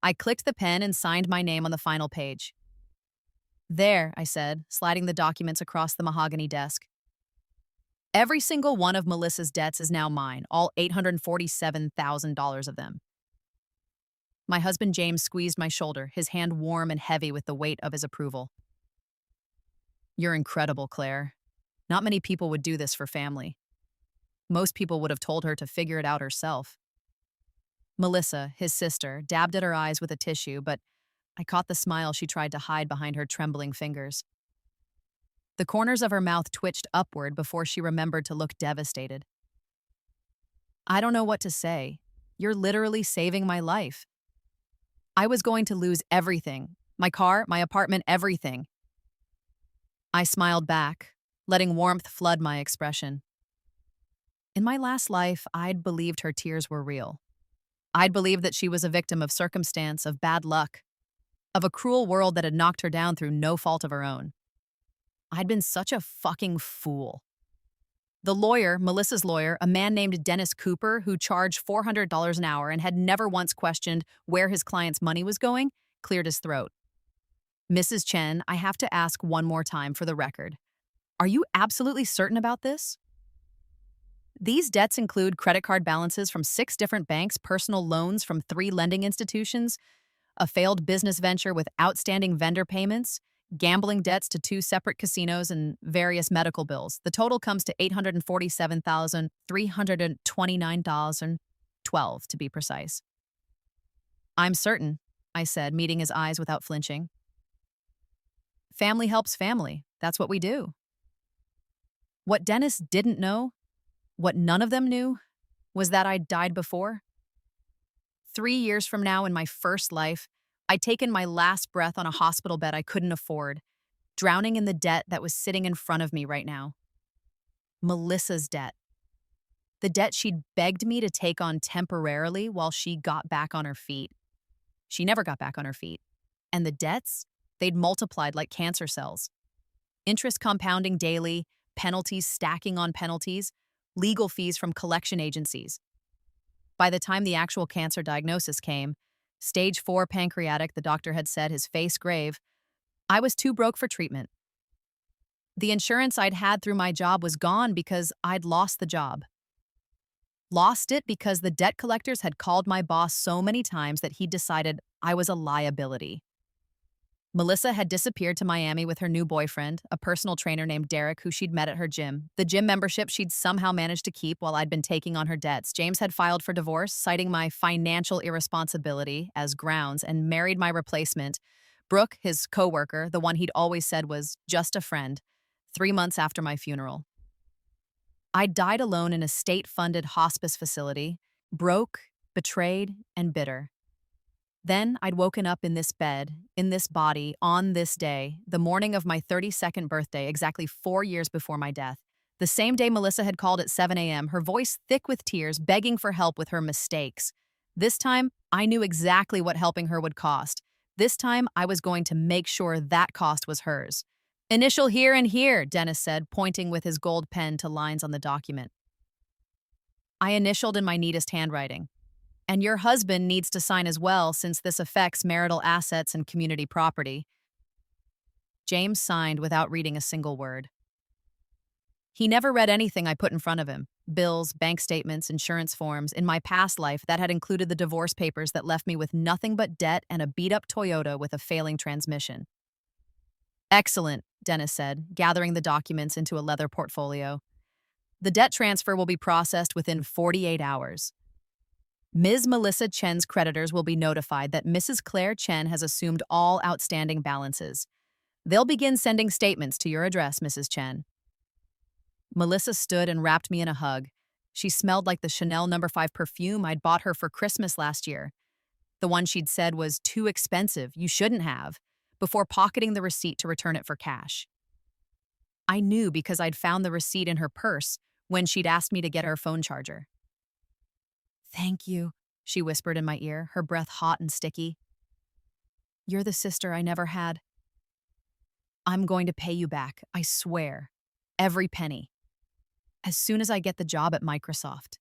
I clicked the pen and signed my name on the final page. There, I said, sliding the documents across the mahogany desk. Every single one of Melissa's debts is now mine, all $847,000 of them. My husband James squeezed my shoulder, his hand warm and heavy with the weight of his approval. You're incredible, Claire. Not many people would do this for family. Most people would have told her to figure it out herself. Melissa, his sister, dabbed at her eyes with a tissue, but I caught the smile she tried to hide behind her trembling fingers. The corners of her mouth twitched upward before she remembered to look devastated. I don't know what to say. You're literally saving my life. I was going to lose everything. My car, my apartment, everything. I smiled back, letting warmth flood my expression. In my last life, I'd believed her tears were real. I'd believed that she was a victim of circumstance, of bad luck, of a cruel world that had knocked her down through no fault of her own. I'd been such a fucking fool. The lawyer, Melissa's lawyer, a man named Dennis Cooper, who charged $400 an hour and had never once questioned where his client's money was going, cleared his throat. Mrs. Chen, I have to ask one more time for the record. Are you absolutely certain about this? These debts include credit card balances from 6 different banks, personal loans from 3 lending institutions, a failed business venture with outstanding vendor payments, gambling debts to 2 separate casinos, and various medical bills. The total comes to $847,329.12 to be precise. I'm certain, I said, meeting his eyes without flinching. Family helps family. That's what we do. What Dennis didn't know, what none of them knew, was that I'd died before. 3 years from now, in my first life, I'd taken my last breath on a hospital bed I couldn't afford, drowning in the debt that was sitting in front of me right now. Melissa's debt. The debt she'd begged me to take on temporarily while she got back on her feet. She never got back on her feet. And the debts? They'd multiplied like cancer cells. Interest compounding daily, penalties stacking on penalties, legal fees from collection agencies. By the time the actual cancer diagnosis came, stage 4 pancreatic, the doctor had said, his face grave, I was too broke for treatment. The insurance I'd had through my job was gone because I'd lost the job. Lost it because the debt collectors had called my boss so many times that he decided I was a liability. Melissa had disappeared to Miami with her new boyfriend, a personal trainer named Derek, who she'd met at her gym. The gym membership she'd somehow managed to keep while I'd been taking on her debts. James had filed for divorce, citing my financial irresponsibility as grounds, and married my replacement, Brooke, his coworker, the one he'd always said was just a friend, 3 months after my funeral. I died alone in a state-funded hospice facility, broke, betrayed, and bitter. Then I'd woken up in this bed, in this body, on this day, the morning of my 32nd birthday, exactly 4 years before my death. The same day Melissa had called at 7 a.m., her voice thick with tears, begging for help with her mistakes. This time, I knew exactly what helping her would cost. This time, I was going to make sure that cost was hers. Initial here and here, Dennis said, pointing with his gold pen to lines on the document. I initialed in my neatest handwriting. And your husband needs to sign as well, since this affects marital assets and community property. James signed without reading a single word. He never read anything I put in front of him. Bills, bank statements, insurance forms. In my past life, that had included the divorce papers that left me with nothing but debt and a beat-up Toyota with a failing transmission. Excellent, Dennis said, gathering the documents into a leather portfolio. The debt transfer will be processed within 48 hours. Ms. Melissa Chen's creditors will be notified that Mrs. Claire Chen has assumed all outstanding balances. They'll begin sending statements to your address, Mrs. Chen. Melissa stood and wrapped me in a hug. She smelled like the Chanel No. 5 perfume I'd bought her for Christmas last year. The one she'd said was too expensive, you shouldn't have, before pocketing the receipt to return it for cash. I knew because I'd found the receipt in her purse when she'd asked me to get her phone charger. Thank you, she whispered in my ear, her breath hot and sticky. You're the sister I never had. I'm going to pay you back, I swear. Every penny. As soon as I get the job at Microsoft.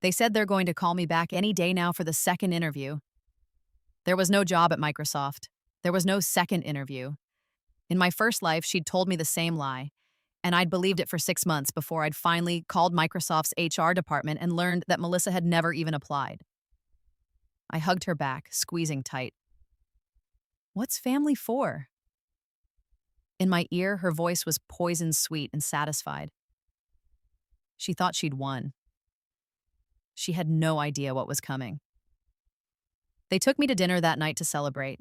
They said they're going to call me back any day now for the second interview. There was no job at Microsoft. There was no second interview. In my first life, she'd told me the same lie, and I'd believed it for 6 months before I'd finally called Microsoft's HR department and learned that Melissa had never even applied. I hugged her back, squeezing tight. What's family for? In my ear, her voice was poison sweet and satisfied. She thought she'd won. She had no idea what was coming. They took me to dinner that night to celebrate.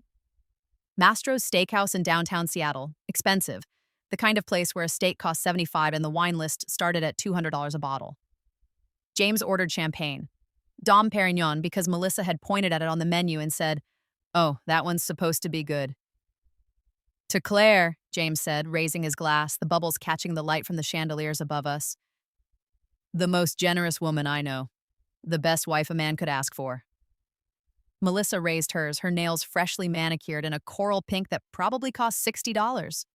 Mastro's Steakhouse in downtown Seattle. Expensive. The kind of place where a steak cost $75 and the wine list started at $200 a bottle. James ordered champagne. Dom Perignon because Melissa had pointed at it on the menu and said, "Oh, that one's supposed to be good." "To Claire," James said, raising his glass, the bubbles catching the light from the chandeliers above us. "The most generous woman I know. The best wife a man could ask for." Melissa raised hers, her nails freshly manicured in a coral pink that probably cost $60.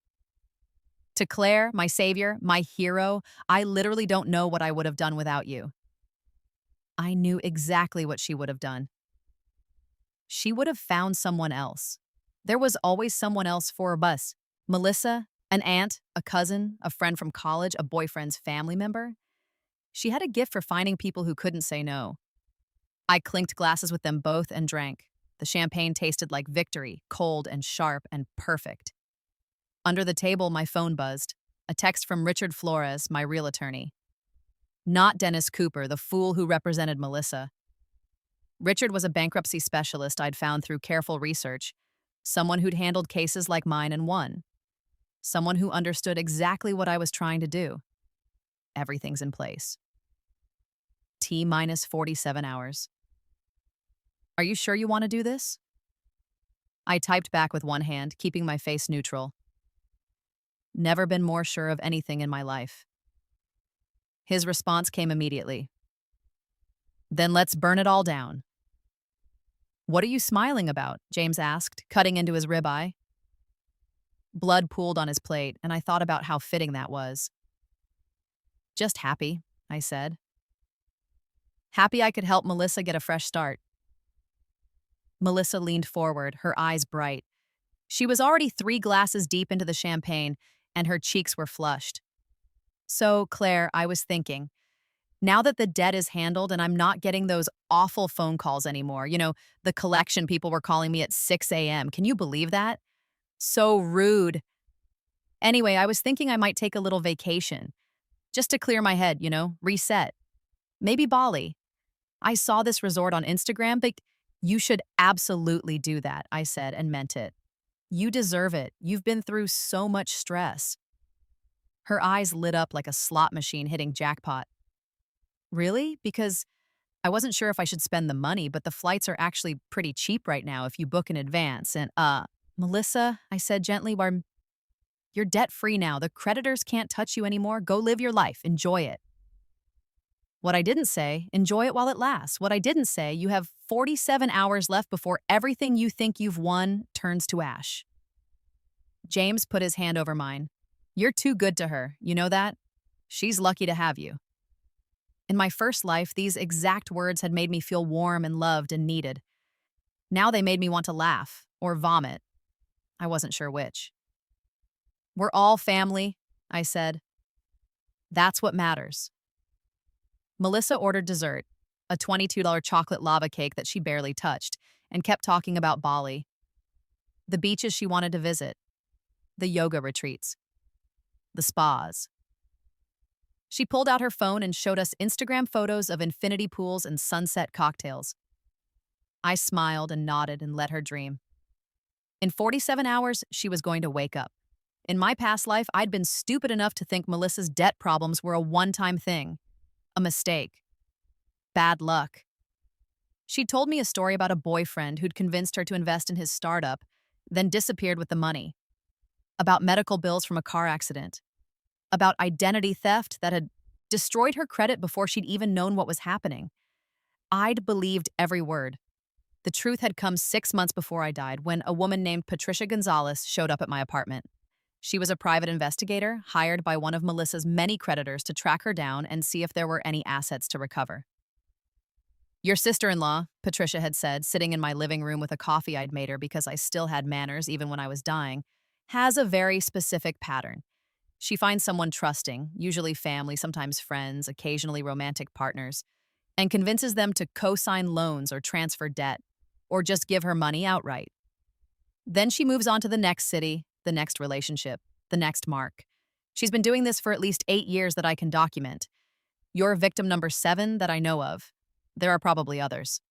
"To Claire, my savior, my hero, I literally don't know what I would have done without you." I knew exactly what she would have done. She would have found someone else. There was always someone else for us. Melissa, an aunt, a cousin, a friend from college, a boyfriend's family member. She had a gift for finding people who couldn't say no. I clinked glasses with them both and drank. The champagne tasted like victory, cold and sharp and perfect. Under the table, my phone buzzed. A text from Richard Flores, my real attorney. Not Dennis Cooper, the fool who represented Melissa. Richard was a bankruptcy specialist I'd found through careful research, someone who'd handled cases like mine and won. Someone who understood exactly what I was trying to do. Everything's in place. T-minus 47 hours. "Are you sure you want to do this?" I typed back with one hand, keeping my face neutral. Never been more sure of anything in my life. His response came immediately. "Then let's burn it all down." "What are you smiling about?" James asked, cutting into his ribeye. Blood pooled on his plate, and I thought about how fitting that was. "Just happy," I said. "Happy I could help Melissa get a fresh start." Melissa leaned forward, her eyes bright. She was already 3 glasses deep into the champagne, and her cheeks were flushed. "So, Claire, I was thinking, now that the debt is handled and I'm not getting those awful phone calls anymore, the collection people were calling me at 6 a.m. Can you believe that? So rude. Anyway, I was thinking I might take a little vacation. Just to clear my head, reset. Maybe Bali. I saw this resort on Instagram, but you should absolutely do that," I said and meant it. "You deserve it. You've been through so much stress." Her eyes lit up like a slot machine hitting jackpot. "Really? Because I wasn't sure if I should spend the money, but the flights are actually pretty cheap right now if you book in advance. And, Melissa," I said gently, "you're debt-free now. The creditors can't touch you anymore. Go live your life. Enjoy it." What I didn't say, enjoy it while it lasts. What I didn't say, you have 47 hours left before everything you think you've won turns to ash. James put his hand over mine. "You're too good to her. You know that? She's lucky to have you." In my first life, these exact words had made me feel warm and loved and needed. Now they made me want to laugh or vomit. I wasn't sure which. "We're all family," I said. "That's what matters." Melissa ordered dessert, a $22 chocolate lava cake that she barely touched, and kept talking about Bali. The beaches she wanted to visit. The yoga retreats. The spas. She pulled out her phone and showed us Instagram photos of infinity pools and sunset cocktails. I smiled and nodded and let her dream. In 47 hours, she was going to wake up. In my past life, I'd been stupid enough to think Melissa's debt problems were a one-time thing. A mistake. Bad luck. She told me a story about a boyfriend who'd convinced her to invest in his startup, then disappeared with the money. About medical bills from a car accident. About identity theft that had destroyed her credit before she'd even known what was happening. I'd believed every word. The truth had come 6 months before I died when a woman named Patricia Gonzalez showed up at my apartment. She was a private investigator hired by one of Melissa's many creditors to track her down and see if there were any assets to recover. Your sister-in-law, Patricia had said, sitting in my living room with a coffee I'd made her because I still had manners even when I was dying, has a very specific pattern. She finds someone trusting, usually family, sometimes friends, occasionally romantic partners, and convinces them to co-sign loans or transfer debt, or just give her money outright. Then she moves on to the next city, the next relationship, the next mark. She's been doing this for at least 8 years that I can document. You're victim number 7 that I know of. There are probably others.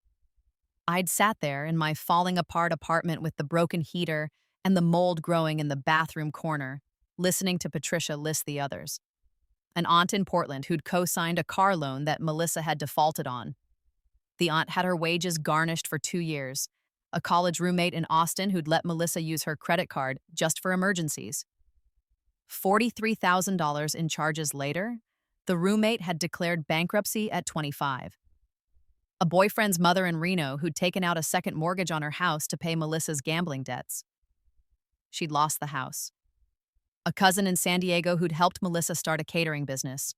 I'd sat there in my falling apart apartment with the broken heater and the mold growing in the bathroom corner, listening to Patricia list the others. An aunt in Portland who'd co-signed a car loan that Melissa had defaulted on. The aunt had her wages garnished for 2 years. A college roommate in Austin who'd let Melissa use her credit card just for emergencies. $43,000 in charges later, the roommate had declared bankruptcy at 25. A boyfriend's mother in Reno who'd taken out a second mortgage on her house to pay Melissa's gambling debts. She'd lost the house. A cousin in San Diego who'd helped Melissa start a catering business.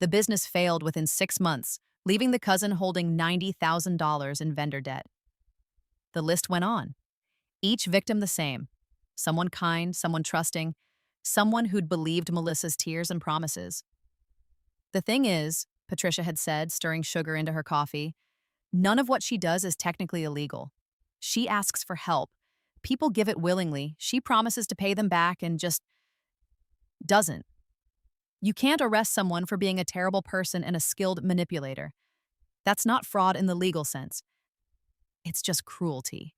The business failed within 6 months, leaving the cousin holding $90,000 in vendor debt. The list went on. Each victim the same. Someone kind, someone trusting, someone who'd believed Melissa's tears and promises. The thing is, Patricia had said, stirring sugar into her coffee, none of what she does is technically illegal. She asks for help. People give it willingly. She promises to pay them back and just doesn't. You can't arrest someone for being a terrible person and a skilled manipulator. That's not fraud in the legal sense. It's just cruelty.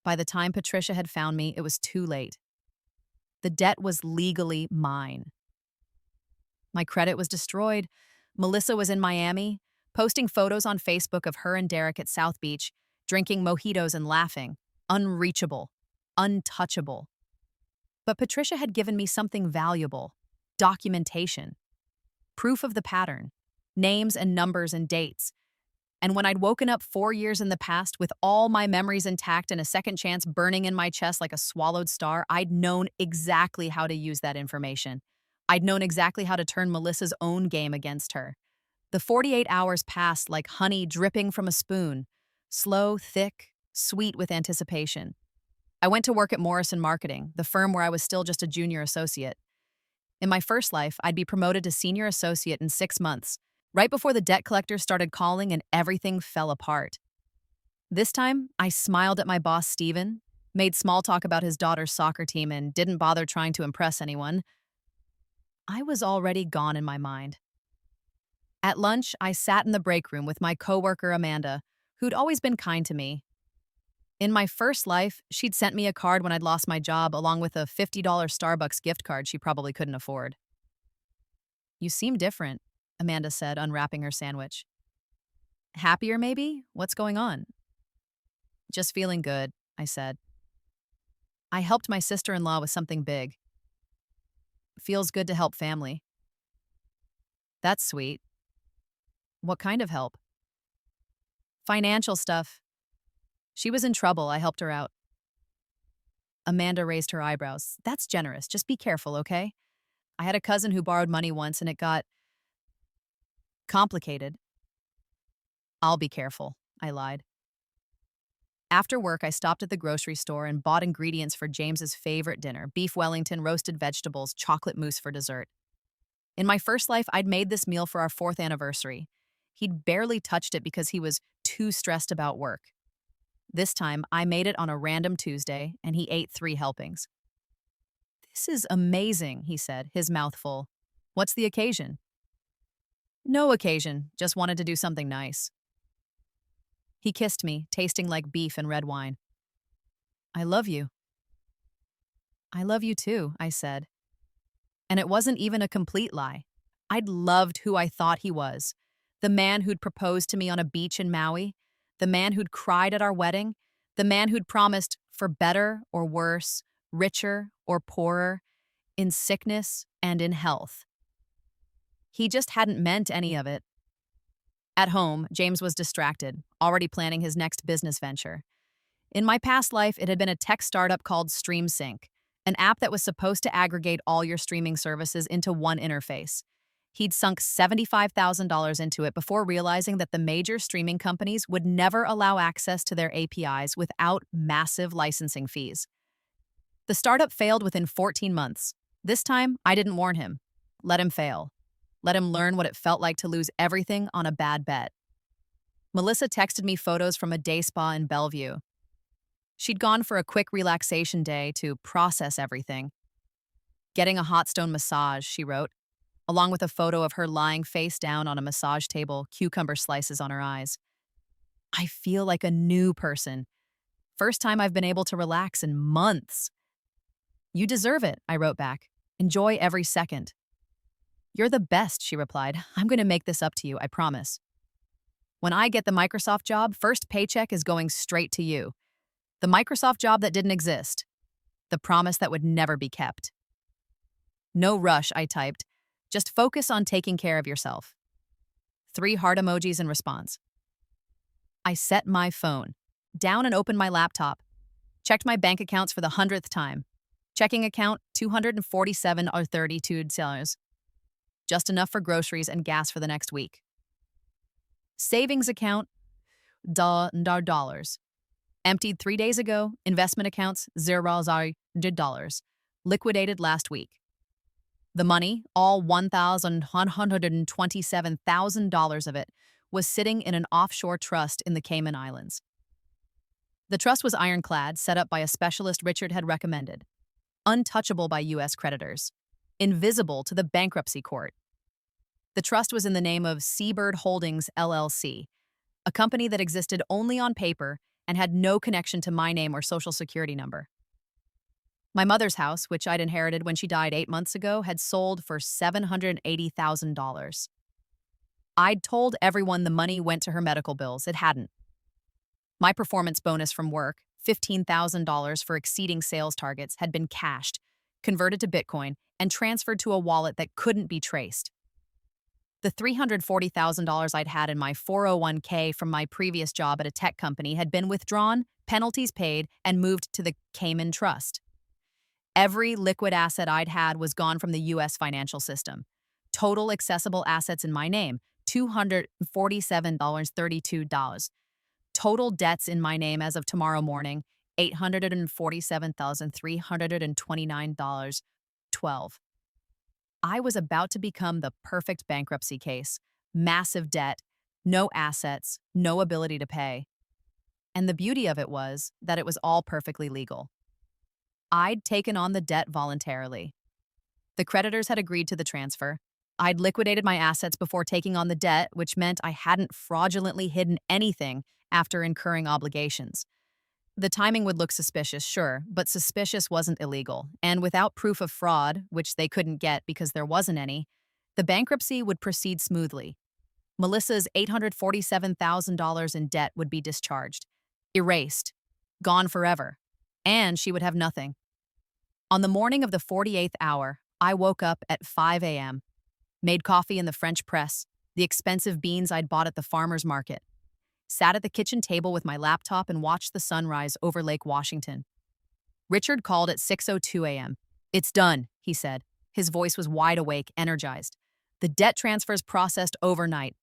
By the time Patricia had found me, it was too late. The debt was legally mine. My credit was destroyed. Melissa was in Miami, posting photos on Facebook of her and Derek at South Beach, drinking mojitos and laughing. Unreachable. Untouchable. But Patricia had given me something valuable. Documentation. Proof of the pattern. Names and numbers and dates. And when I'd woken up 4 years in the past with all my memories intact and a second chance burning in my chest like a swallowed star, I'd known exactly how to use that information. I'd known exactly how to turn Melissa's own game against her. The 48 hours passed like honey dripping from a spoon, slow, thick, sweet with anticipation. I went to work at Morrison Marketing, the firm where I was still just a junior associate. In my first life, I'd be promoted to senior associate in 6 months, right before the debt collectors started calling and everything fell apart. This time, I smiled at my boss, Steven, made small talk about his daughter's soccer team, and didn't bother trying to impress anyone. I was already gone in my mind. At lunch, I sat in the break room with my coworker Amanda, who'd always been kind to me. In my first life, she'd sent me a card when I'd lost my job along with a $50 Starbucks gift card she probably couldn't afford. "You seem different," Amanda said, unwrapping her sandwich. "Happier, maybe? What's going on?" "Just feeling good," I said. "I helped my sister-in-law with something big. Feels good to help family." "That's sweet. What kind of help?" "Financial stuff. She was in trouble. I helped her out." Amanda raised her eyebrows. "That's generous. Just be careful, okay? I had a cousin who borrowed money once and it got complicated." "I'll be careful," I lied. After work, I stopped at the grocery store and bought ingredients for James's favorite dinner: beef Wellington, roasted vegetables, chocolate mousse for dessert. In my first life, I'd made this meal for our 4th anniversary. He'd barely touched it because he was too stressed about work. This time, I made it on a random Tuesday, and he ate 3 helpings. "This is amazing," he said, his mouth full. "What's the occasion?" "No occasion, just wanted to do something nice." He kissed me, tasting like beef and red wine. "I love you." "I love you too," I said. And it wasn't even a complete lie. I'd loved who I thought he was. The man who'd proposed to me on a beach in Maui, the man who'd cried at our wedding, the man who'd promised for better or worse, richer or poorer, in sickness and in health. He just hadn't meant any of it. At home, James was distracted, already planning his next business venture. In my past life, it had been a tech startup called StreamSync, an app that was supposed to aggregate all your streaming services into one interface. He'd sunk $75,000 into it before realizing that the major streaming companies would never allow access to their APIs without massive licensing fees. The startup failed within 14 months. This time, I didn't warn him. Let him fail. Let him learn what it felt like to lose everything on a bad bet. Melissa texted me photos from a day spa in Bellevue. She'd gone for a quick relaxation day to process everything. Getting a hot stone massage, she wrote, along with a photo of her lying face down on a massage table, cucumber slices on her eyes. I feel like a new person. First time I've been able to relax in months. You deserve it, I wrote back. Enjoy every second. You're the best, she replied. I'm going to make this up to you, I promise. When I get the Microsoft job, first paycheck is going straight to you. The Microsoft job that didn't exist. The promise that would never be kept. No rush, I typed. Just focus on taking care of yourself. 3 heart emojis in response. I set my phone down and opened my laptop. Checked my bank accounts for the 100th time. Checking account $247.32. Just enough for groceries and gas for the next week. Savings account $. Emptied 3 days ago. Investment accounts $0. Liquidated last week. The money, all $1,127,000 of it, was sitting in an offshore trust in the Cayman Islands. The trust was ironclad, set up by a specialist Richard had recommended. Untouchable by U.S. creditors. Invisible to the bankruptcy court. The trust was in the name of Seabird Holdings, LLC, a company that existed only on paper and had no connection to my name or social security number. My mother's house, which I'd inherited when she died 8 months ago, had sold for $780,000. I'd told everyone the money went to her medical bills. It hadn't. My performance bonus from work, $15,000 for exceeding sales targets, had been cashed, converted to Bitcoin, and transferred to a wallet that couldn't be traced. The $340,000 I'd had in my 401k from my previous job at a tech company had been withdrawn, penalties paid, and moved to the Cayman Trust. Every liquid asset I'd had was gone from the U.S. financial system. Total accessible assets in my name, $247.32. Total debts in my name as of tomorrow morning, $847,329.12. I was about to become the perfect bankruptcy case. Massive debt, no assets, no ability to pay. And the beauty of it was that it was all perfectly legal. I'd taken on the debt voluntarily. The creditors had agreed to the transfer. I'd liquidated my assets before taking on the debt, which meant I hadn't fraudulently hidden anything after incurring obligations. The timing would look suspicious, sure, but suspicious wasn't illegal, and without proof of fraud, which they couldn't get because there wasn't any, the bankruptcy would proceed smoothly. Melissa's $847,000 in debt would be discharged, erased, gone forever, and she would have nothing. On the morning of the 48th hour, I woke up at 5 a.m., made coffee in the French press, the expensive beans I'd bought at the farmer's market, sat at the kitchen table with my laptop and watched the sunrise over Lake Washington. Richard called at 6:02 a.m. "It's done," he said. His voice was wide awake, energized. "The debt transfers processed overnight.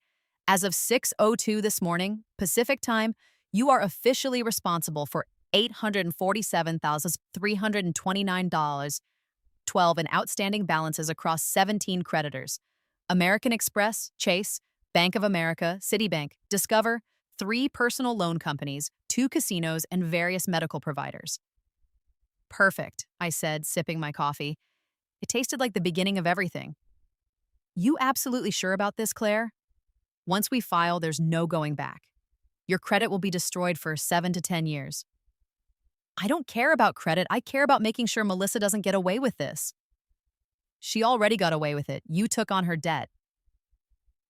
As of 6:02 this morning, Pacific time, you are officially responsible for $847,329.12 in outstanding balances across 17 creditors. American Express, Chase, Bank of America, Citibank, Discover, 3 personal loan companies, 2 casinos, and various medical providers." "Perfect," I said, sipping my coffee. It tasted like the beginning of everything. "You absolutely sure about this, Claire? Once we file, there's no going back. Your credit will be destroyed for 7 to 10 years. "I don't care about credit. I care about making sure Melissa doesn't get away with this." "She already got away with it. You took on her debt.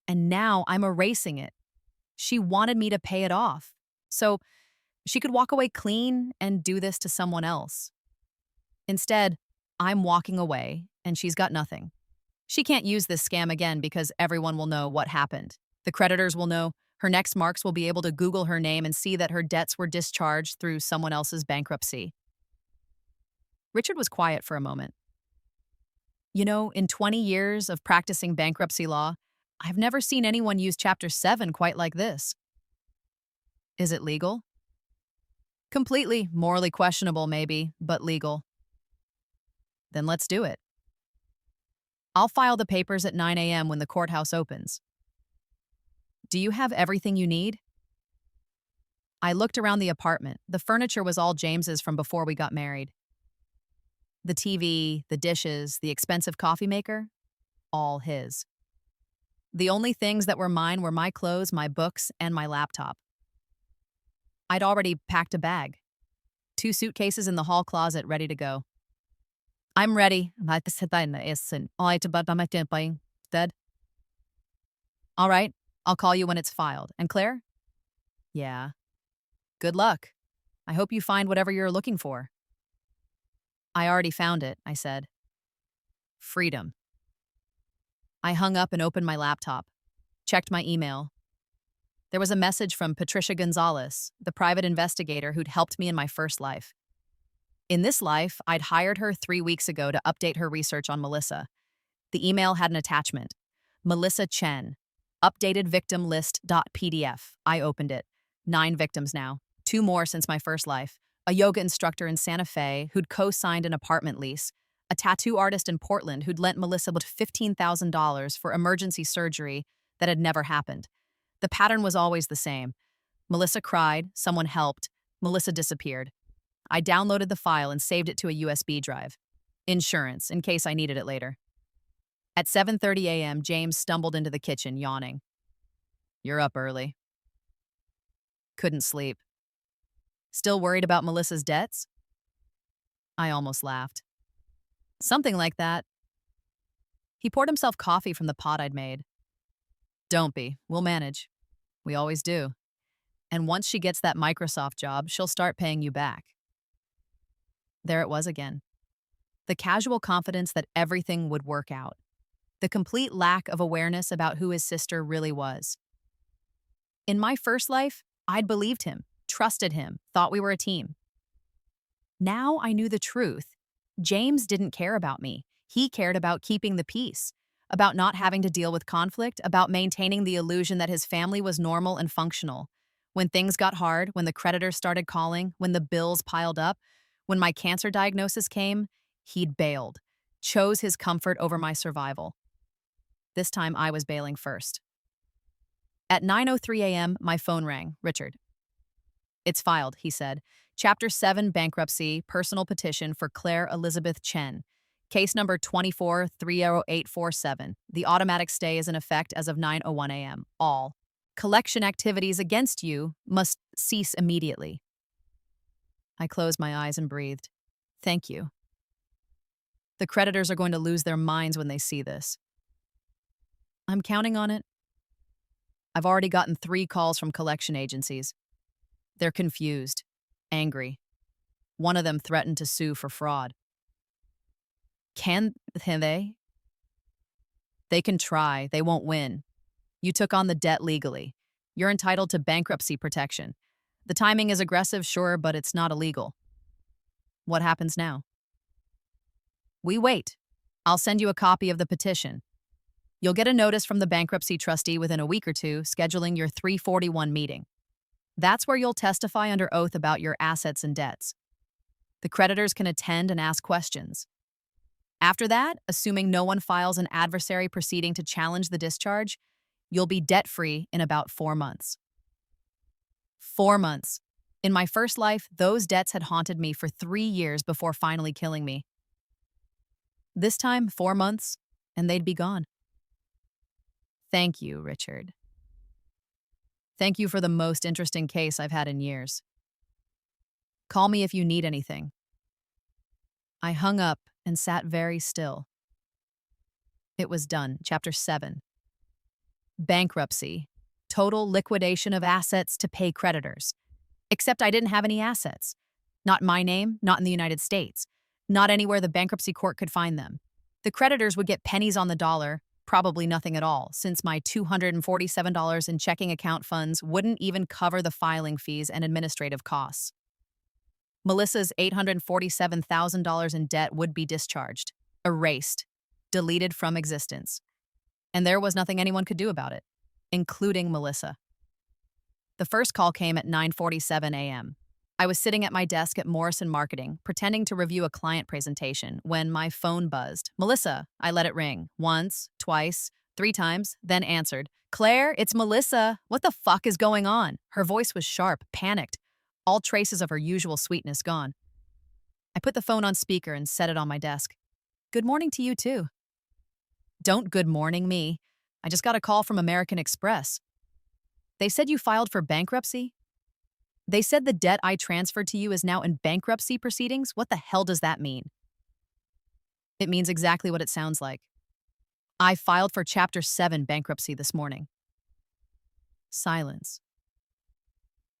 And now I'm erasing it. She wanted me to pay it off, so she could walk away clean and do this to someone else. Instead, I'm walking away, and she's got nothing. She can't use this scam again because everyone will know what happened. The creditors will know. Her next marks will be able to Google her name and see that her debts were discharged through someone else's bankruptcy." Richard was quiet for a moment. You know, in 20 years of practicing bankruptcy law, I've never seen anyone use Chapter 7 quite like this. Is it legal? Completely morally questionable, maybe, but legal. Then let's do it. I'll file the papers at 9 a.m. when the courthouse opens. Do you have everything you need? I looked around the apartment. The furniture was all James's from before we got married. The TV, the dishes, the expensive coffee maker, all his. The only things that were mine were my clothes, my books, and my laptop. I'd already packed a bag. 2 suitcases in the hall closet ready to go. I'm ready. Dead. All right, I'll call you when it's filed. And Claire? Yeah. Good luck. I hope you find whatever you're looking for. I already found it, I said. Freedom. I hung up and opened my laptop, checked my email. There was a message from Patricia Gonzalez, the private investigator who'd helped me in my first life. In this life, I'd hired her 3 weeks ago to update her research on Melissa. The email had an attachment. Melissa Chen. Updated victim list.pdf. I opened it. 9 victims now. 2 more since my first life. A yoga instructor in Santa Fe who'd co-signed an apartment lease. A tattoo artist in Portland who'd lent Melissa with $15,000 for emergency surgery that had never happened. The pattern was always the same. Melissa cried, someone helped, Melissa disappeared. I downloaded the file and saved it to a USB drive. Insurance, in case I needed it later. At 7:30 a.m., James stumbled into the kitchen, yawning. You're up early. Couldn't sleep. Still worried about Melissa's debts? I almost laughed. Something like that. He poured himself coffee from the pot I'd made. Don't be. We'll manage. We always do. And once she gets that Microsoft job, she'll start paying you back. There it was again. The casual confidence that everything would work out. The complete lack of awareness about who his sister really was. In my first life, I'd believed him, trusted him, thought we were a team. Now I knew the truth. James didn't care about me. He cared about keeping the peace, about not having to deal with conflict, about maintaining the illusion that his family was normal and functional. When things got hard, when the creditors started calling, when the bills piled up, when my cancer diagnosis came, he'd bailed, chose his comfort over my survival. This time I was bailing first. At 9:03 a.m., my phone rang. Richard. It's filed, he said. Chapter 7, Bankruptcy, Personal Petition for Claire Elizabeth Chen. Case number 2430847. The automatic stay is in effect as of 9:01 a.m. All collection activities against you must cease immediately. I closed my eyes and breathed. Thank you. The creditors are going to lose their minds when they see this. I'm counting on it. I've already gotten 3 calls from collection agencies. They're confused, angry. One of them threatened to sue for fraud. Can they? They can try. They won't win. You took on the debt legally. You're entitled to bankruptcy protection. The timing is aggressive, sure, but it's not illegal. What happens now? We wait. I'll send you a copy of the petition. You'll get a notice from the bankruptcy trustee within a week or 2 scheduling your 341 meeting. That's where you'll testify under oath about your assets and debts. The creditors can attend and ask questions. After that, assuming no one files an adversary proceeding to challenge the discharge, you'll be debt-free in about 4 months. 4 months. In my first life, those debts had haunted me for 3 years before finally killing me. This time, 4 months, and they'd be gone. Thank you, Richard. Thank you for the most interesting case I've had in years. Call me if you need anything. I hung up and sat very still. It was done. Chapter 7. Bankruptcy. Total liquidation of assets to pay creditors. Except I didn't have any assets. Not my name, not in the United States. Not anywhere the bankruptcy court could find them. The creditors would get pennies on the dollar, probably nothing at all, since my $247 in checking account funds wouldn't even cover the filing fees and administrative costs. Melissa's $847,000 in debt would be discharged, erased. deleted from existence. And there was nothing anyone could do about it, including Melissa. The first call came at 9:47 a.m. I was sitting at my desk at Morrison Marketing, pretending to review a client presentation, when my phone buzzed. Melissa, I let it ring. Once, twice, 3 times, then answered. Claire, it's Melissa. What the fuck is going on? Her voice was sharp, panicked, all traces of her usual sweetness gone. I put the phone on speaker and set it on my desk. Good morning to you, too. Don't good morning me. I just got a call from American Express. They said you filed for bankruptcy? They said the debt I transferred to you is now in bankruptcy proceedings? What the hell does that mean? It means exactly what it sounds like. I filed for Chapter 7 bankruptcy this morning. Silence.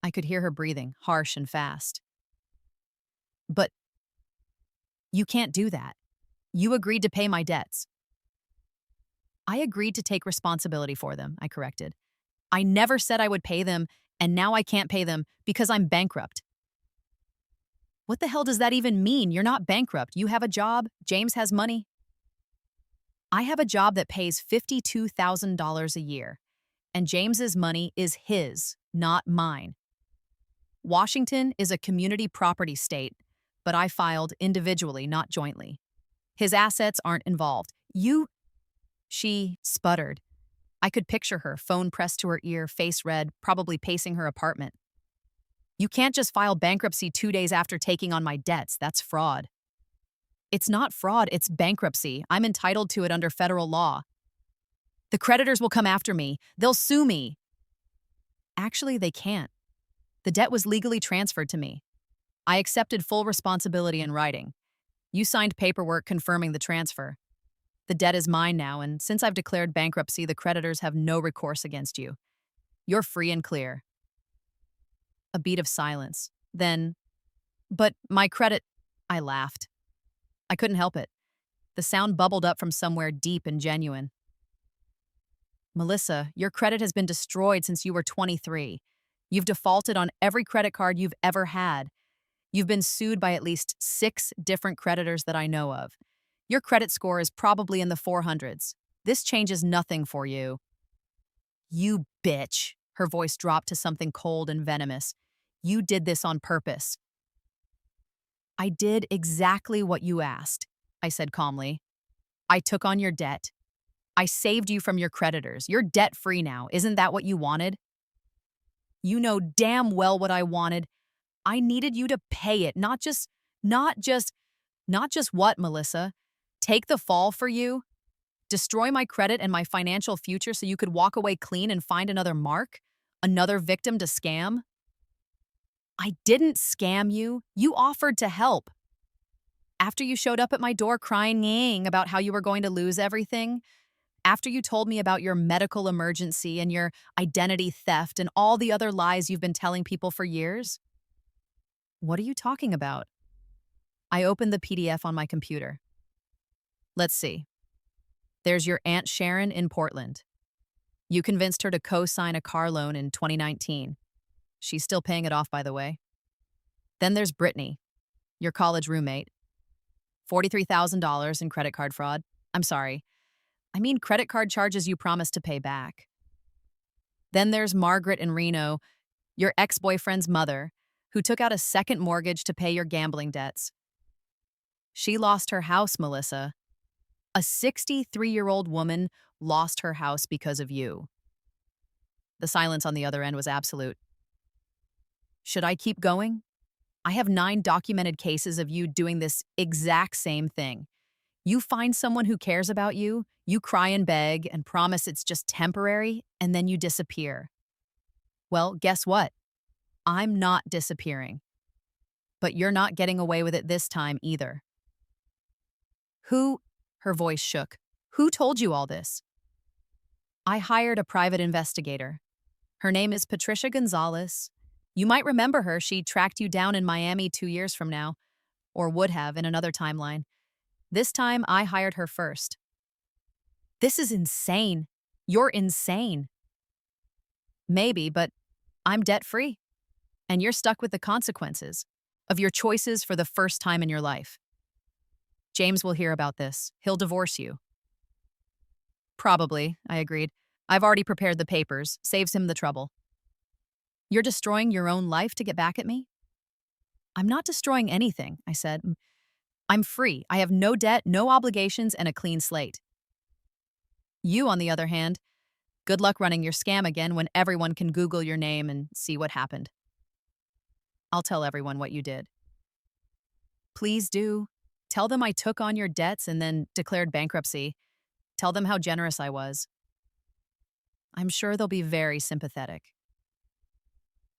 I could hear her breathing, harsh and fast. But you can't do that. You agreed to pay my debts. I agreed to take responsibility for them, I corrected. I never said I would pay them, and now I can't pay them because I'm bankrupt. What the hell does that even mean? You're not bankrupt. You have a job. James has money. I have a job that pays $52,000 a year, and James's money is his, not mine. Washington is a community property state, but I filed individually, not jointly. His assets aren't involved. She sputtered. I could picture her, phone pressed to her ear, face red, probably pacing her apartment. You can't just file bankruptcy 2 days after taking on my debts. That's fraud. It's not fraud, it's bankruptcy. I'm entitled to it under federal law. The creditors will come after me. They'll sue me. Actually, they can't. The debt was legally transferred to me. I accepted full responsibility in writing. You signed paperwork confirming the transfer. The debt is mine now, and since I've declared bankruptcy, the creditors have no recourse against you. You're free and clear. A beat of silence. Then, but my credit... I laughed. I couldn't help it. The sound bubbled up from somewhere deep and genuine. Melissa, your credit has been destroyed since you were 23. You've defaulted on every credit card you've ever had. You've been sued by at least 6 different creditors that I know of. Your credit score is probably in the 400s. This changes nothing for you. You bitch. Her voice dropped to something cold and venomous. You did this on purpose. I did exactly what you asked, I said calmly. I took on your debt. I saved you from your creditors. You're debt-free now. Isn't that what you wanted? You know damn well what I wanted. I needed you to pay it, not just what, Melissa? Take the fall for you? Destroy my credit and my financial future so you could walk away clean and find another Mark? Another victim to scam? I didn't scam you. You offered to help. After you showed up at my door crying about how you were going to lose everything, after you told me about your medical emergency and your identity theft and all the other lies you've been telling people for years. What are you talking about? I opened the PDF on my computer. Let's see. There's your Aunt Sharon in Portland. You convinced her to co-sign a car loan in 2019. She's still paying it off, by the way. Then there's Brittany, your college roommate. $43,000 in credit card fraud. I'm sorry. I mean credit card charges you promised to pay back. Then there's Margaret in Reno, your ex-boyfriend's mother, who took out a second mortgage to pay your gambling debts. She lost her house, Melissa. A 63-year-old woman lost her house because of you. The silence on the other end was absolute. Should I keep going? I have 9 documented cases of you doing this exact same thing. You find someone who cares about you, you cry and beg and promise it's just temporary, and then you disappear. Well, guess what? I'm not disappearing. But you're not getting away with it this time either. Who? Her voice shook. Who told you all this? I hired a private investigator. Her name is Patricia Gonzalez. You might remember her. She tracked you down in Miami 2 years from now, or would have in another timeline. This time, I hired her first. This is insane. You're insane. Maybe, but I'm debt-free. And you're stuck with the consequences of your choices for the first time in your life. James will hear about this. He'll divorce you. Probably, I agreed. I've already prepared the papers. Saves him the trouble. You're destroying your own life to get back at me? I'm not destroying anything, I said. I'm free. I have no debt, no obligations, and a clean slate. You, on the other hand, good luck running your scam again when everyone can Google your name and see what happened. I'll tell everyone what you did. Please do. Tell them I took on your debts and then declared bankruptcy. Tell them how generous I was. I'm sure they'll be very sympathetic.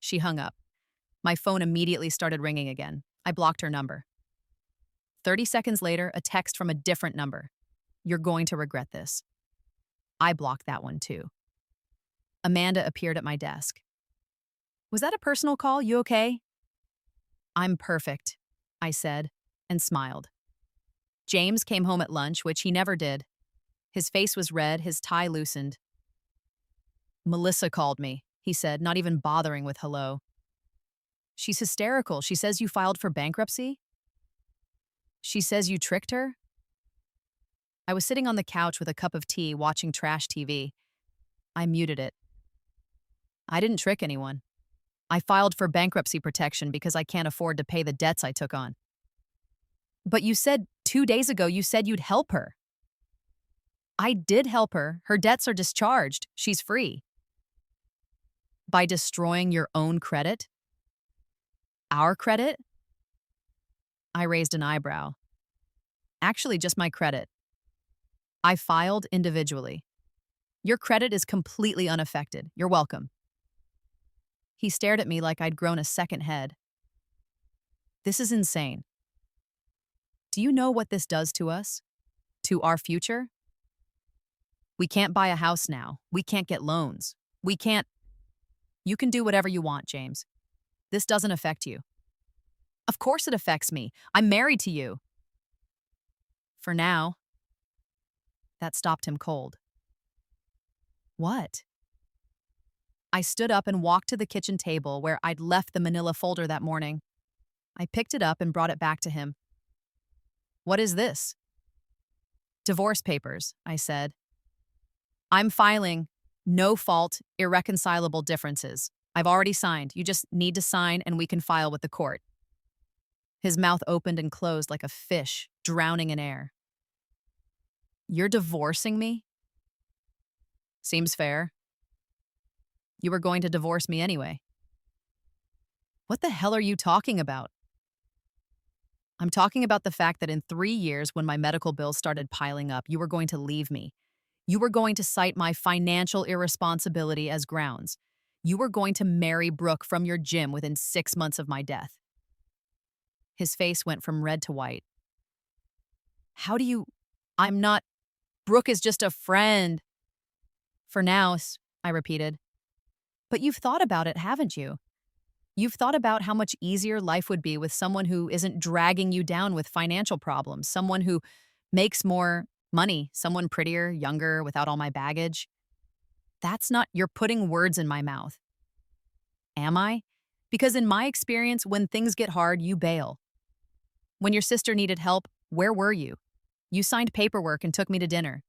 She hung up. My phone immediately started ringing again. I blocked her number. 30 seconds later, a text from a different number. You're going to regret this. I blocked that one too. Amanda appeared at my desk. Was that a personal call? You okay? I'm perfect, I said, and smiled. James came home at lunch, which he never did. His face was red, his tie loosened. Melissa called me, he said, not even bothering with hello. She's hysterical. She says you filed for bankruptcy. She says you tricked her. I was sitting on the couch with a cup of tea watching trash TV. I muted it. I didn't trick anyone. I filed for bankruptcy protection because I can't afford to pay the debts I took on. But you said 2 days ago you said you'd help her. I did help her. Her debts are discharged. She's free. By destroying your own credit? Our credit? I raised an eyebrow. Actually, just my credit. I filed individually. Your credit is completely unaffected. You're welcome. He stared at me like I'd grown a second head. This is insane. Do you know what this does to us? To our future? We can't buy a house now. We can't get loans. We can't. You can do whatever you want, James. This doesn't affect you. Of course it affects me. I'm married to you. For now. That stopped him cold. What? I stood up and walked to the kitchen table where I'd left the manila folder that morning. I picked it up and brought it back to him. What is this? Divorce papers, I said. I'm filing no fault, irreconcilable differences. I've already signed. You just need to sign and we can file with the court. His mouth opened and closed like a fish drowning in air. You're divorcing me? Seems fair. You were going to divorce me anyway. What the hell are you talking about? I'm talking about the fact that in 3 years, when my medical bills started piling up, you were going to leave me. You were going to cite my financial irresponsibility as grounds. You were going to marry Brooke from your gym within 6 months of my death. His face went from red to white. How do you... I'm not... Brooke is just a friend. For now, I repeated. But you've thought about it, haven't you? You've thought about how much easier life would be with someone who isn't dragging you down with financial problems, someone who makes more money, someone prettier, younger, without all my baggage. That's not... You're putting words in my mouth. Am I? Because in my experience, when things get hard, you bail. When your sister needed help, where were you? You signed paperwork and took me to dinner.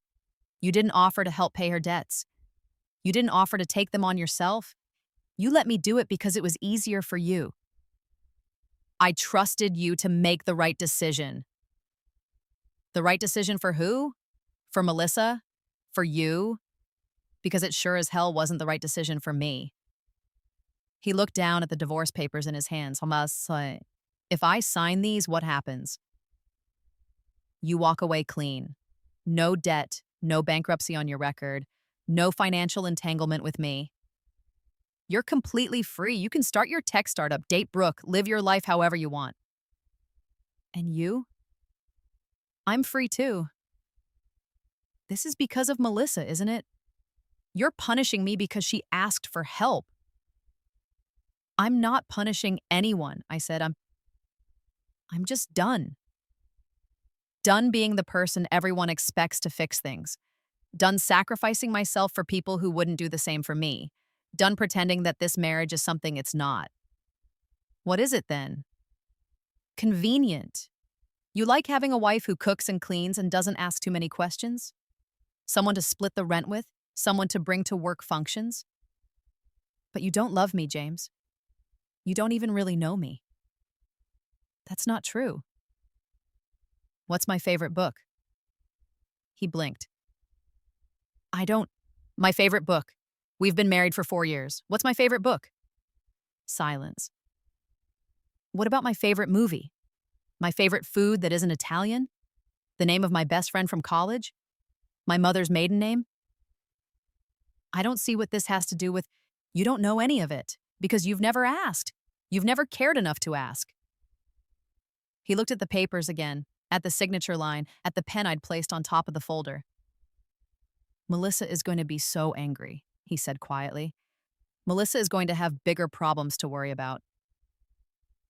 You didn't offer to help pay her debts. You didn't offer to take them on yourself. You let me do it because it was easier for you. I trusted you to make the right decision. The right decision for who? For Melissa? For you? Because it sure as hell wasn't the right decision for me. He looked down at the divorce papers in his hands. If I sign these, what happens? You walk away clean. No debt, no bankruptcy on your record, no financial entanglement with me. You're completely free. You can start your tech startup, date Brooke, live your life however you want. And you? I'm free too. This is because of Melissa, isn't it? You're punishing me because she asked for help. I'm not punishing anyone, I said. I'm just done. Done being the person everyone expects to fix things. Done sacrificing myself for people who wouldn't do the same for me. Done pretending that this marriage is something it's not. What is it then? Convenient. You like having a wife who cooks and cleans and doesn't ask too many questions? someone to split the rent with, someone to bring to work functions. But you don't love me, James. You don't even really know me. That's not true. What's my favorite book? He blinked. I don't. My favorite book. We've been married for 4 years. What's my favorite book? Silence. What about my favorite movie? My favorite food that isn't Italian? The name of my best friend from college? My mother's maiden name? I don't see what this has to do with. You don't know any of it because you've never asked. You've never cared enough to ask. He looked at the papers again, at the signature line, at the pen I'd placed on top of the folder. Melissa is going to be so angry, he said quietly. Melissa is going to have bigger problems to worry about.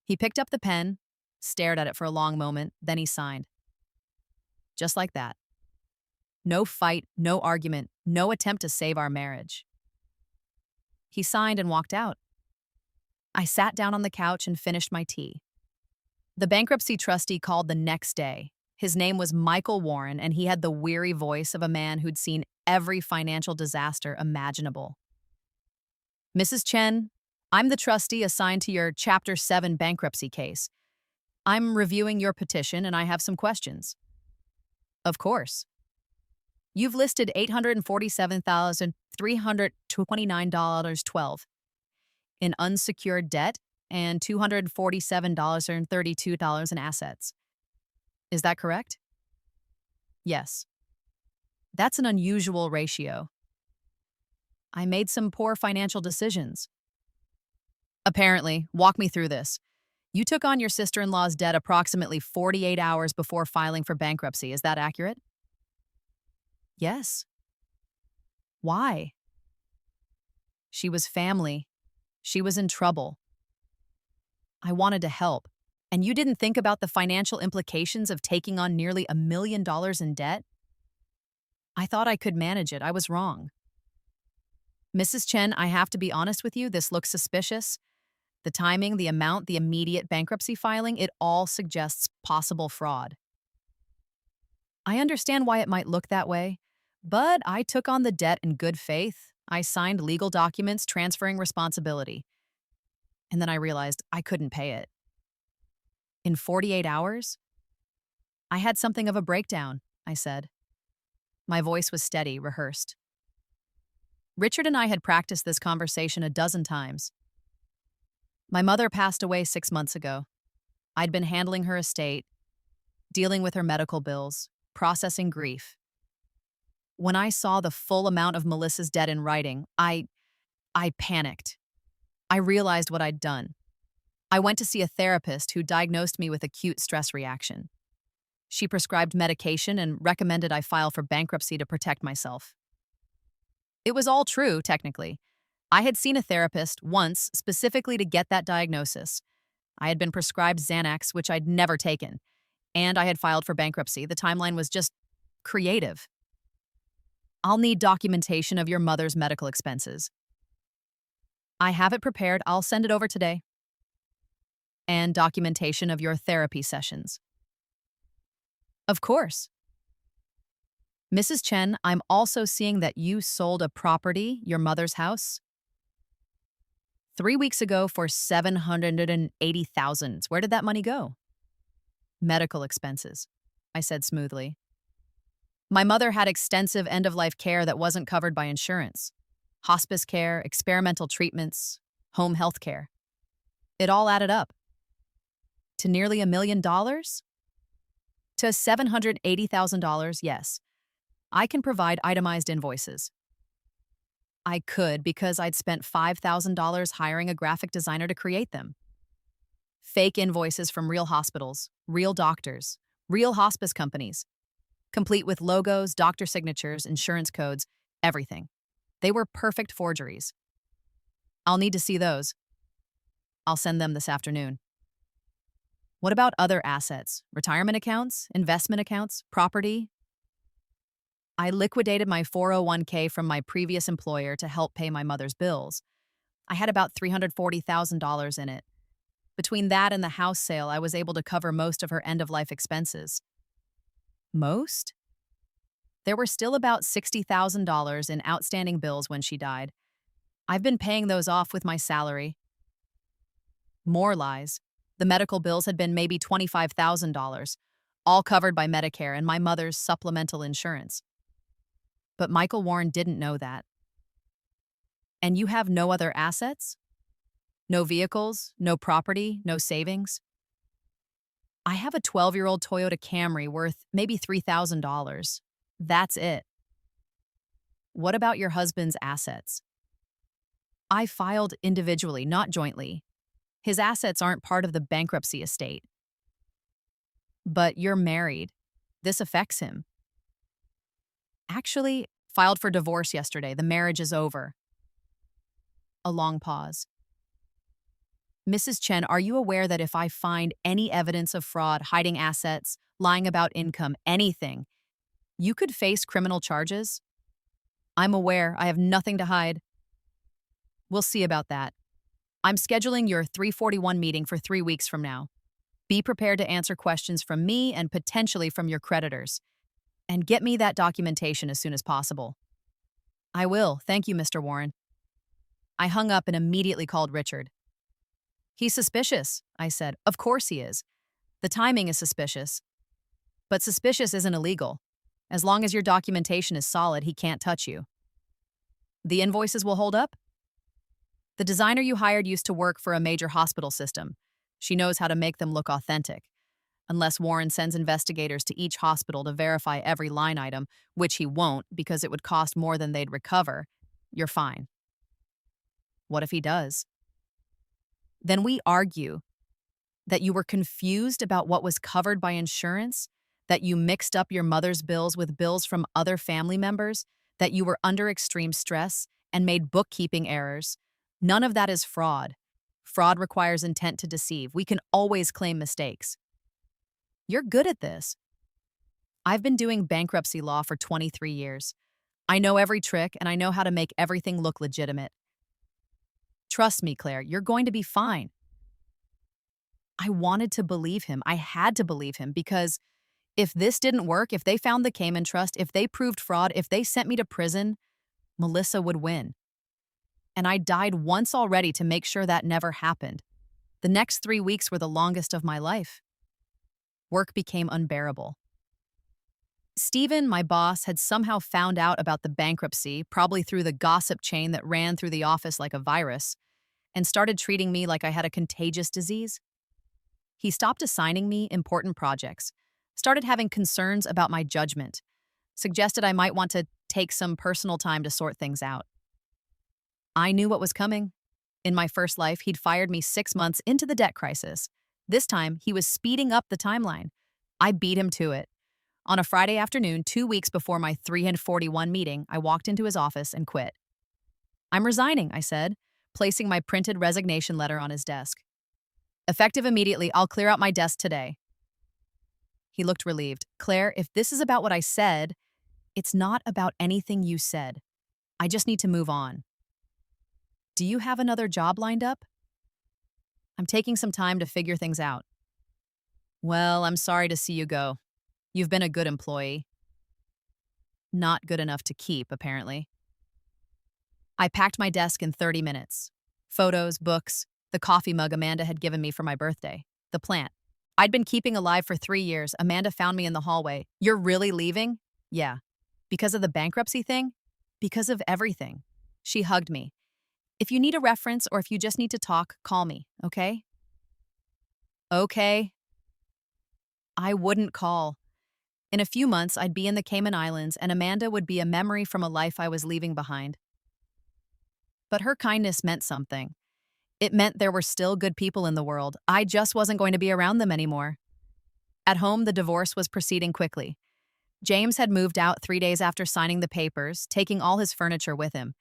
He picked up the pen, stared at it for a long moment, then he signed. Just like that. No fight, no argument, no attempt to save our marriage. He signed and walked out. I sat down on the couch and finished my tea. The bankruptcy trustee called the next day. His name was Michael Warren, and he had the weary voice of a man who'd seen every financial disaster imaginable. Mrs. Chen, I'm the trustee assigned to your Chapter 7 bankruptcy case. I'm reviewing your petition, and I have some questions. Of course. You've listed $847,329.12 in unsecured debt and $247.32 in assets. Is that correct? Yes. That's an unusual ratio. I made some poor financial decisions. Apparently, walk me through this. You took on your sister-in-law's debt approximately 48 hours before filing for bankruptcy. Is that accurate? Yes. Why? She was family. She was in trouble. I wanted to help. And you didn't think about the financial implications of taking on nearly $1 million in debt? I thought I could manage it. I was wrong. Mrs. Chen, I have to be honest with you, this looks suspicious. The timing, the amount, the immediate bankruptcy filing, it all suggests possible fraud. I understand why it might look that way, but I took on the debt in good faith. I signed legal documents transferring responsibility. And then I realized I couldn't pay it. In 48 hours? I had something of a breakdown, I said. My voice was steady, rehearsed. Richard and I had practiced this conversation a dozen times. My mother passed away 6 months ago. I'd been handling her estate, dealing with her medical bills, processing grief. When I saw the full amount of Melissa's debt in writing, I panicked. I realized what I'd done. I went to see a therapist who diagnosed me with acute stress reaction. She prescribed medication and recommended I file for bankruptcy to protect myself. It was all true, technically. I had seen a therapist once specifically to get that diagnosis. I had been prescribed Xanax, which I'd never taken, and I had filed for bankruptcy. The timeline was just creative. I'll need documentation of your mother's medical expenses. I have it prepared. I'll send it over today. And documentation of your therapy sessions. Of course. Mrs. Chen, I'm also seeing that you sold a property, your mother's house, 3 weeks ago for $780,000. Where did that money go? Medical expenses, I said smoothly. My mother had extensive end-of-life care that wasn't covered by insurance. Hospice care, experimental treatments, home health care. It all added up. To nearly $1 million? To $780,000, yes. I can provide itemized invoices. I could because I'd spent $5,000 hiring a graphic designer to create them. Fake invoices from real hospitals, real doctors, real hospice companies, complete with logos, doctor signatures, insurance codes, everything. They were perfect forgeries. I'll need to see those. I'll send them this afternoon. What about other assets? Retirement accounts, investment accounts, property? I liquidated my 401k from my previous employer to help pay my mother's bills. I had about $340,000 in it. Between that and the house sale, I was able to cover most of her end-of-life expenses. Most? There were still about $60,000 in outstanding bills when she died. I've been paying those off with my salary. More lies. The medical bills had been maybe $25,000, all covered by Medicare and my mother's supplemental insurance. But Michael Warren didn't know that. And you have no other assets? No vehicles, no property, no savings? I have a 12-year-old Toyota Camry worth maybe $3,000. That's it. What about your husband's assets? I filed individually, not jointly. His assets aren't part of the bankruptcy estate. But you're married. This affects him. Actually, filed for divorce yesterday. The marriage is over. A long pause. Mrs. Chen, are you aware that if I find any evidence of fraud, hiding assets, lying about income, anything, you could face criminal charges? I'm aware. I have nothing to hide. We'll see about that. I'm scheduling your 341 meeting for 3 weeks from now. Be prepared to answer questions from me and potentially from your creditors. And get me that documentation as soon as possible. I will. Thank you, Mr. Warren. I hung up and immediately called Richard. He's suspicious, I said. Of course he is. The timing is suspicious. But suspicious isn't illegal. As long as your documentation is solid, he can't touch you. The invoices will hold up? The designer you hired used to work for a major hospital system. She knows how to make them look authentic. Unless Warren sends investigators to each hospital to verify every line item, which he won't because it would cost more than they'd recover, you're fine. What if he does? Then we argue that you were confused about what was covered by insurance, that you mixed up your mother's bills with bills from other family members, that you were under extreme stress and made bookkeeping errors. None of that is fraud. Fraud requires intent to deceive. We can always claim mistakes. You're good at this. I've been doing bankruptcy law for 23 years. I know every trick and I know how to make everything look legitimate. Trust me, Claire, you're going to be fine. I wanted to believe him. I had to believe him because if this didn't work, if they found the Cayman Trust, if they proved fraud, if they sent me to prison, Melissa would win. And I died once already to make sure that never happened. The next 3 weeks were the longest of my life. Work became unbearable. Stephen, my boss, had somehow found out about the bankruptcy, probably through the gossip chain that ran through the office like a virus, and started treating me like I had a contagious disease. He stopped assigning me important projects, started having concerns about my judgment, suggested I might want to take some personal time to sort things out. I knew what was coming. In my first life, he'd fired me 6 months into the debt crisis. This time, he was speeding up the timeline. I beat him to it. On a Friday afternoon, 2 weeks before my 341 meeting, I walked into his office and quit. I'm resigning, I said, placing my printed resignation letter on his desk. Effective immediately, I'll clear out my desk today. He looked relieved. Claire, if this is about what I said, it's not about anything you said. I just need to move on. Do you have another job lined up? I'm taking some time to figure things out. Well, I'm sorry to see you go. You've been a good employee. Not good enough to keep, apparently. I packed my desk in 30 minutes. Photos, books, the coffee mug Amanda had given me for my birthday, the plant. I'd been keeping alive for 3 years. Amanda found me in the hallway. You're really leaving? Yeah. Because of the bankruptcy thing? Because of everything. She hugged me. If you need a reference or if you just need to talk, call me, okay? Okay. I wouldn't call. In a few months, I'd be in the Cayman Islands and Amanda would be a memory from a life I was leaving behind. But her kindness meant something. It meant there were still good people in the world. I just wasn't going to be around them anymore. At home, the divorce was proceeding quickly. James had moved out 3 days after signing the papers, taking all his furniture with him.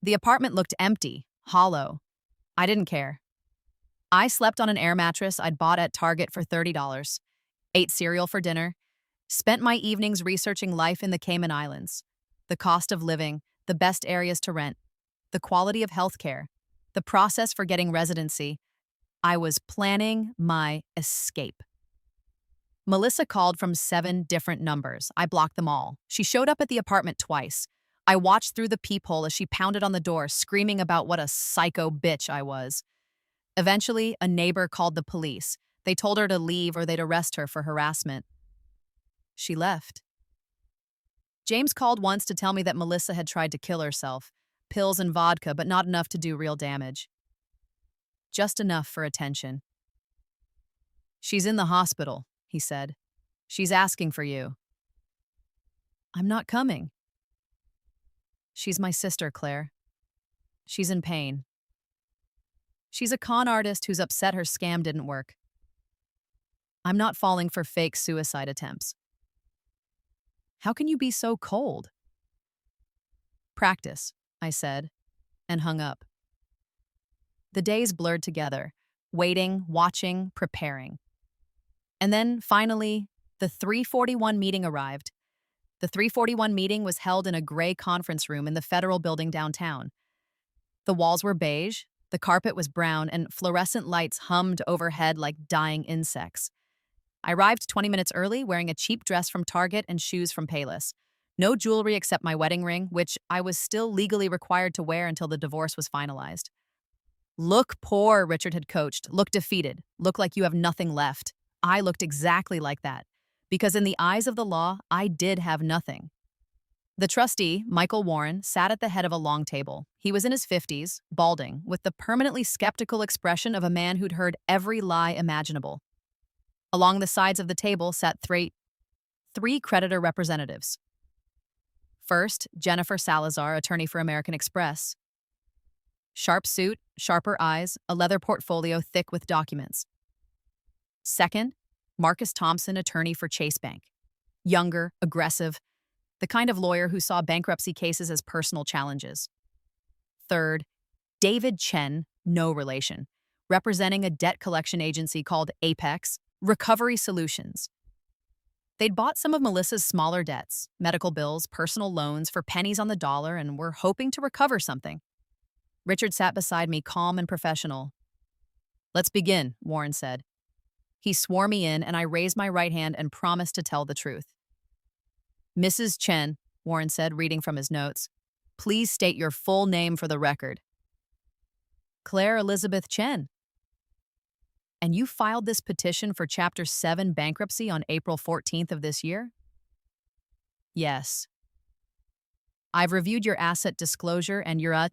The apartment looked empty, hollow. I didn't care. I slept on an air mattress I'd bought at Target for $30, ate cereal for dinner, spent my evenings researching life in the Cayman Islands, the cost of living, the best areas to rent, the quality of healthcare, the process for getting residency. I was planning my escape. Melissa called from 7 different numbers. I blocked them all. She showed up at the apartment twice. I watched through the peephole as she pounded on the door, screaming about what a psycho bitch I was. Eventually, a neighbor called the police. They told her to leave or they'd arrest her for harassment. She left. James called once to tell me that Melissa had tried to kill herself. Pills and vodka, but not enough to do real damage. Just enough for attention. "She's in the hospital," he said. "She's asking for you." "I'm not coming." "She's my sister, Claire. She's in pain. She's a con artist who's upset her scam didn't work. I'm not falling for fake suicide attempts." "How can you be so cold?" "Practice," I said, and hung up. The days blurred together, waiting, watching, preparing. And then, finally, the 341 meeting arrived. The 341 meeting was held in a gray conference room in the Federal Building downtown. The walls were beige, the carpet was brown, and fluorescent lights hummed overhead like dying insects. I arrived 20 minutes early, wearing a cheap dress from Target and shoes from Payless. No jewelry except my wedding ring, which I was still legally required to wear until the divorce was finalized. "Look poor," Richard had coached. "Look defeated. Look like you have nothing left." I looked exactly like that, because in the eyes of the law, I did have nothing. The trustee, Michael Warren, sat at the head of a long table. He was in his 50s, balding, with the permanently skeptical expression of a man who'd heard every lie imaginable. Along the sides of the table sat three creditor representatives. First, Jennifer Salazar, attorney for American Express. Sharp suit, sharper eyes, a leather portfolio thick with documents. Second, Marcus Thompson, attorney for Chase Bank. Younger, aggressive, the kind of lawyer who saw bankruptcy cases as personal challenges. Third, David Chen, no relation, representing a debt collection agency called Apex Recovery Solutions. They'd bought some of Melissa's smaller debts, medical bills, personal loans, for pennies on the dollar, and were hoping to recover something. Richard sat beside me, calm and professional. "Let's begin," Warren said. He swore me in, and I raised my right hand and promised to tell the truth. "Mrs. Chen," Warren said, reading from his notes, "please state your full name for the record." "Claire Elizabeth Chen." "And you filed this petition for Chapter 7 bankruptcy on April 14th of this year?" "Yes." "I've reviewed your asset disclosure and your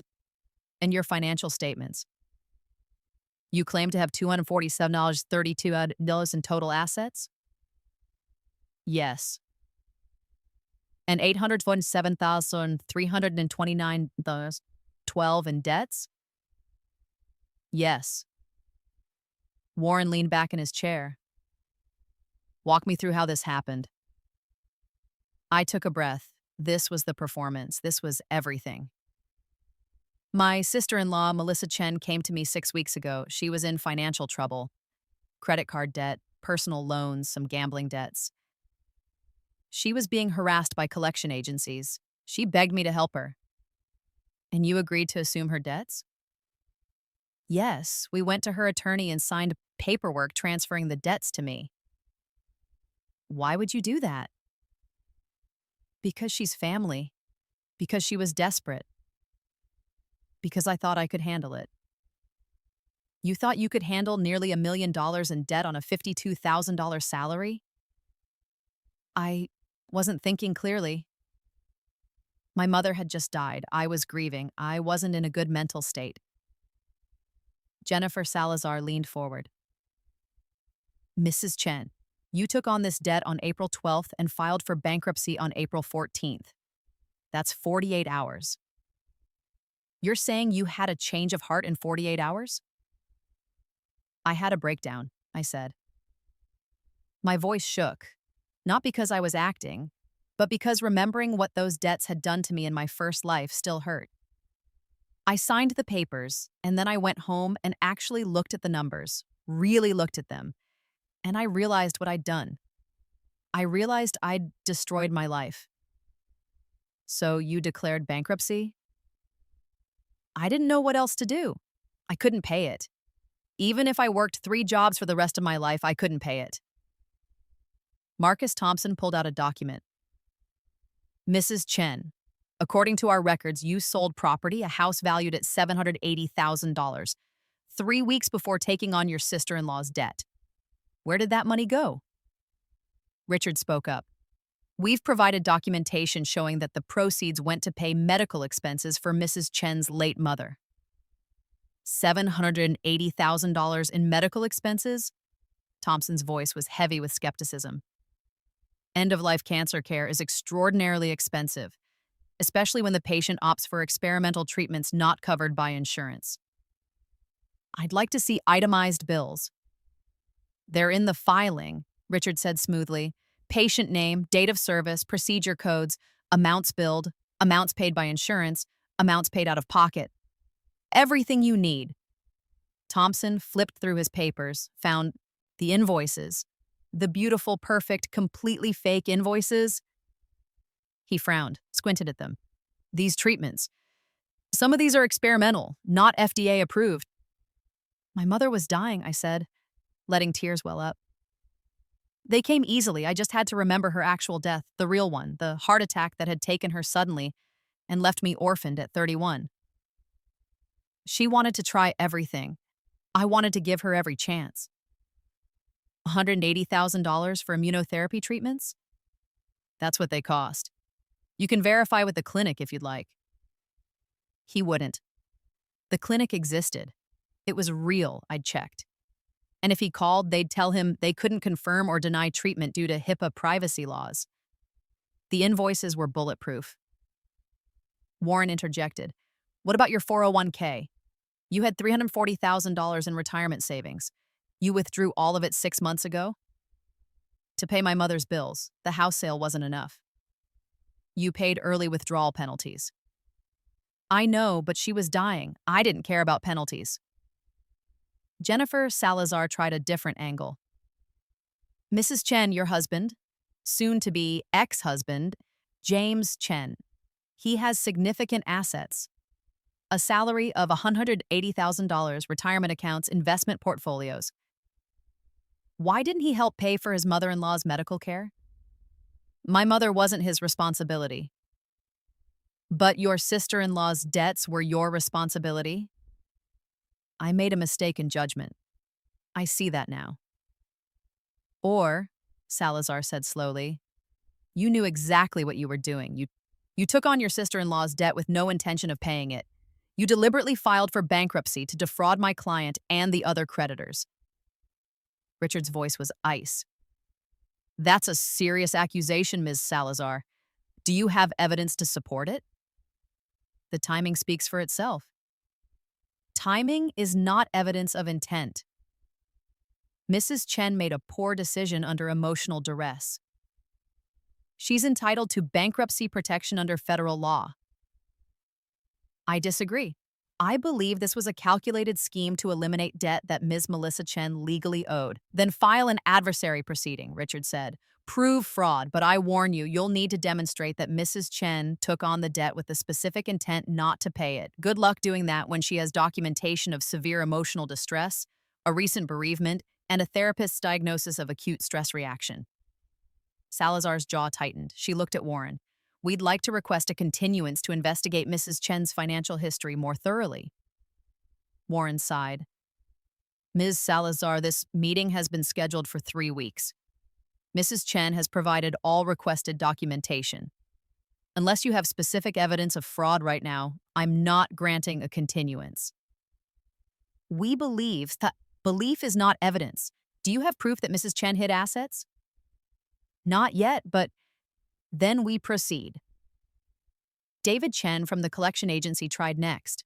financial statements. You claim to have $247.32 in total assets?" "Yes." "And $847,329.12 in debts?" "Yes." Warren leaned back in his chair. "Walk me through how this happened." I took a breath. This was the performance. This was everything. "My sister-in-law, Melissa Chen, came to me 6 weeks ago. She was in financial trouble. Credit card debt, personal loans, some gambling debts. She was being harassed by collection agencies. She begged me to help her." "And you agreed to assume her debts?" "Yes, we went to her attorney and signed paperwork transferring the debts to me." "Why would you do that?" "Because she's family. Because she was desperate. Because I thought I could handle it." "You thought you could handle nearly $1 million in debt on a $52,000 salary?" "I wasn't thinking clearly. My mother had just died. I was grieving. I wasn't in a good mental state." Jennifer Salazar leaned forward. "Mrs. Chen, you took on this debt on April 12th and filed for bankruptcy on April 14th. That's 48 hours. You're saying you had a change of heart in 48 hours?" "I had a breakdown," I said. My voice shook, not because I was acting, but because remembering what those debts had done to me in my first life still hurt. I signed the papers, and then I went home and actually looked at the numbers, really looked at them, and I realized what I'd done. I realized I'd destroyed my life. "So you declared bankruptcy?" I didn't know what else to do. I couldn't pay it. Even if I worked 3 jobs for the rest of my life, I couldn't pay it. Marcus Thompson pulled out a document. Mrs. Chen, according to our records, you sold property, a house valued at $780,000, 3 weeks before taking on your sister-in-law's debt. Where did that money go? Richard spoke up. We've provided documentation showing that the proceeds went to pay medical expenses for Mrs. Chen's late mother. $780,000 in medical expenses? Thompson's voice was heavy with skepticism. End-of-life cancer care is extraordinarily expensive, especially when the patient opts for experimental treatments not covered by insurance. I'd like to see itemized bills. They're in the filing, Richard said smoothly. Patient name, date of service, procedure codes, amounts billed, amounts paid by insurance, amounts paid out of pocket. Everything you need. Thompson flipped through his papers, found the invoices, the beautiful, perfect, completely fake invoices. He frowned, squinted at them. These treatments. Some of these are experimental, not FDA approved. My mother was dying, I said, letting tears well up. They came easily. I just had to remember her actual death, the real one, the heart attack that had taken her suddenly and left me orphaned at 31. She wanted to try everything. I wanted to give her every chance. $180,000 for immunotherapy treatments? That's what they cost. You can verify with the clinic if you'd like. He wouldn't. The clinic existed. It was real, I'd checked. And if he called, they'd tell him they couldn't confirm or deny treatment due to HIPAA privacy laws. The invoices were bulletproof. Warren interjected. What about your 401k? You had $340,000 in retirement savings. You withdrew all of it 6 months ago? To pay my mother's bills. The house sale wasn't enough. You paid early withdrawal penalties. I know, but she was dying. I didn't care about penalties. Jennifer Salazar tried a different angle. Mrs. Chen, your husband, soon-to-be ex-husband, James Chen. He has significant assets. A salary of $180,000, retirement accounts, investment portfolios. Why didn't he help pay for his mother-in-law's medical care? My mother wasn't his responsibility. But your sister-in-law's debts were your responsibility? I made a mistake in judgment. I see that now. Or, Salazar said slowly, you knew exactly what you were doing. You took on your sister-in-law's debt with no intention of paying it. You deliberately filed for bankruptcy to defraud my client and the other creditors. Richard's voice was ice. That's a serious accusation, Ms. Salazar. Do you have evidence to support it? The timing speaks for itself. Timing is not evidence of intent. Mrs. Chen made a poor decision under emotional duress. She's entitled to bankruptcy protection under federal law. I disagree. I believe this was a calculated scheme to eliminate debt that Ms. Melissa Chen legally owed. Then file an adversary proceeding, Richard said. Prove fraud, but I warn you, you'll need to demonstrate that Mrs. Chen took on the debt with the specific intent not to pay it. Good luck doing that when she has documentation of severe emotional distress, a recent bereavement, and a therapist's diagnosis of acute stress reaction. Salazar's jaw tightened. She looked at Warren. We'd like to request a continuance to investigate Mrs. Chen's financial history more thoroughly. Warren sighed. Ms. Salazar, this meeting has been scheduled for 3 weeks. Mrs. Chen has provided all requested documentation. Unless you have specific evidence of fraud right now, I'm not granting a continuance. We believe that belief is not evidence. Do you have proof that Mrs. Chen hid assets? Not yet, but then we proceed. David Chen from the collection agency tried next.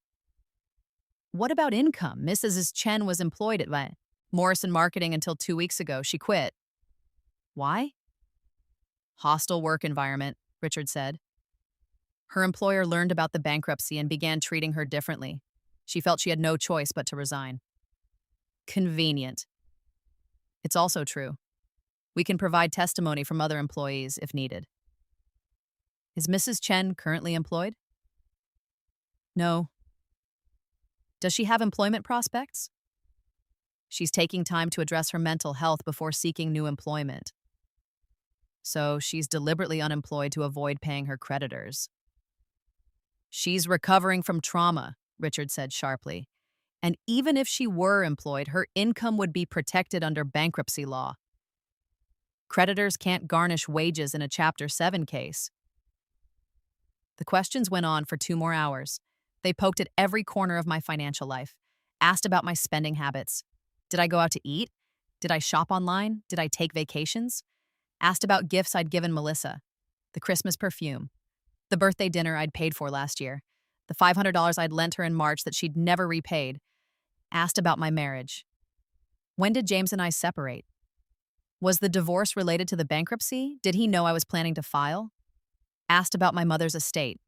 What about income? Mrs. Chen was employed at Morrison Marketing until 2 weeks ago. She quit. Why? Hostile work environment, Richard said. Her employer learned about the bankruptcy and began treating her differently. She felt she had no choice but to resign. Convenient. It's also true. We can provide testimony from other employees if needed. Is Mrs. Chen currently employed? No. Does she have employment prospects? She's taking time to address her mental health before seeking new employment. So she's deliberately unemployed to avoid paying her creditors. She's recovering from trauma, Richard said sharply. And even if she were employed, her income would be protected under bankruptcy law. Creditors can't garnish wages in a Chapter 7 case. The questions went on for 2 more hours. They poked at every corner of my financial life, asked about my spending habits. Did I go out to eat? Did I shop online? Did I take vacations? Asked about gifts I'd given Melissa, the Christmas perfume, the birthday dinner I'd paid for last year, the $500 I'd lent her in March that she'd never repaid. Asked about my marriage. When did James and I separate? Was the divorce related to the bankruptcy? Did he know I was planning to file? Asked about my mother's estate.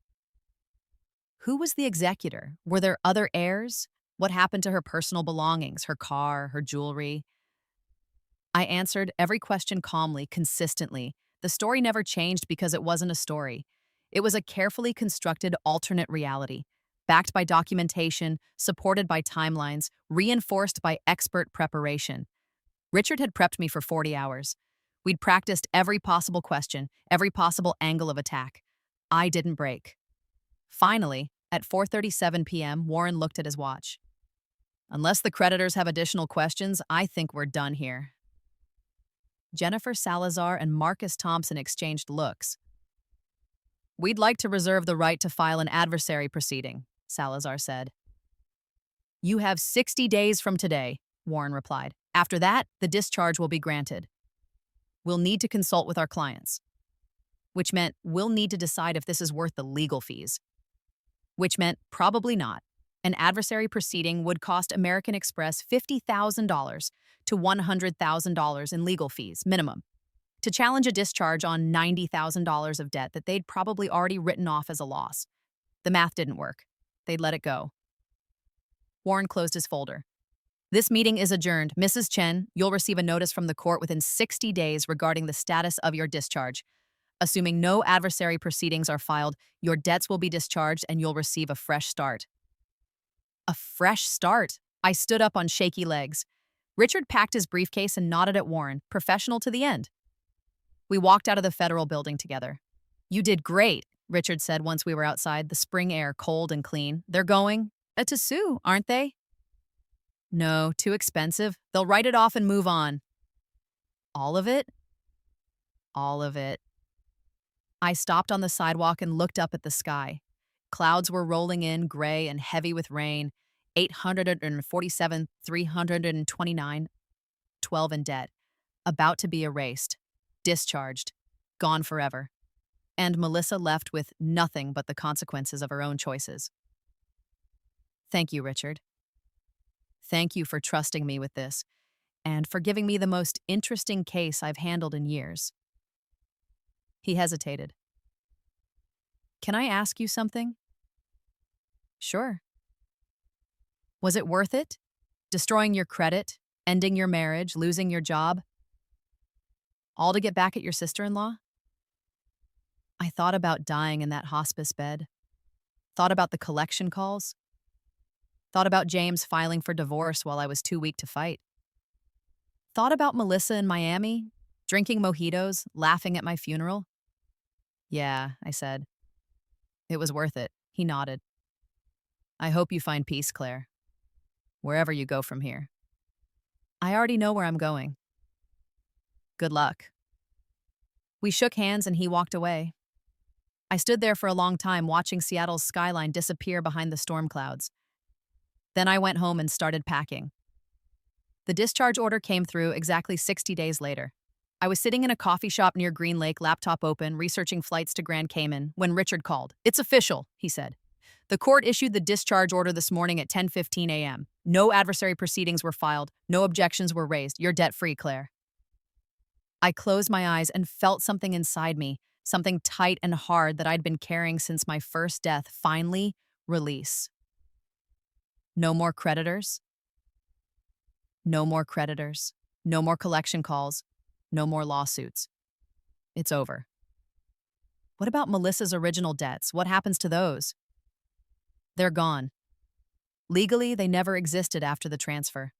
Who was the executor? Were there other heirs? What happened to her personal belongings, her car, her jewelry? I answered every question calmly, consistently. The story never changed because it wasn't a story. It was a carefully constructed alternate reality, backed by documentation, supported by timelines, reinforced by expert preparation. Richard had prepped me for 40 hours. We'd practiced every possible question, every possible angle of attack. I didn't break. Finally, at 4:37 p.m., Warren looked at his watch. Unless the creditors have additional questions, I think we're done here. Jennifer Salazar and Marcus Thompson exchanged looks. We'd like to reserve the right to file an adversary proceeding, Salazar said. You have 60 days from today, Warren replied. After that, the discharge will be granted. We'll need to consult with our clients, which meant we'll need to decide if this is worth the legal fees, which meant probably not. An adversary proceeding would cost American Express $50,000 to $100,000 in legal fees, minimum, to challenge a discharge on $90,000 of debt that they'd probably already written off as a loss. The math didn't work. They'd let it go. Warren closed his folder. This meeting is adjourned. Mrs. Chen, you'll receive a notice from the court within 60 days regarding the status of your discharge. Assuming no adversary proceedings are filed, your debts will be discharged and you'll receive a fresh start. A fresh start? I stood up on shaky legs. Richard packed his briefcase and nodded at Warren, professional to the end. We walked out of the federal building together. You did great, Richard said once we were outside, the spring air cold and clean. They're going to sue, aren't they? No, too expensive. They'll write it off and move on. All of it? All of it. I stopped on the sidewalk and looked up at the sky. Clouds were rolling in, gray and heavy with rain. 847, 329, 12 in debt. About to be erased. Discharged. Gone forever. And Melissa left with nothing but the consequences of her own choices. Thank you, Richard. Thank you for trusting me with this, and for giving me the most interesting case I've handled in years. He hesitated. Can I ask you something? Sure. Was it worth it? Destroying your credit, ending your marriage, losing your job? All to get back at your sister-in-law? I thought about dying in that hospice bed. Thought about the collection calls. Thought about James filing for divorce while I was too weak to fight. Thought about Melissa in Miami, drinking mojitos, laughing at my funeral. Yeah, I said. It was worth it. He nodded. I hope you find peace, Claire. Wherever you go from here. I already know where I'm going. Good luck. We shook hands and he walked away. I stood there for a long time watching Seattle's skyline disappear behind the storm clouds. Then I went home and started packing. The discharge order came through exactly 60 days later. I was sitting in a coffee shop near Green Lake, laptop open, researching flights to Grand Cayman, when Richard called. It's official, he said. The court issued the discharge order this morning at 10:15 a.m. No adversary proceedings were filed. No objections were raised. You're debt-free, Claire. I closed my eyes and felt something inside me, something tight and hard that I'd been carrying since my first death, finally release. No more creditors. No more creditors. No more collection calls. No more lawsuits. It's over. What about Melissa's original debts? What happens to those? They're gone. Legally, they never existed after the transfer.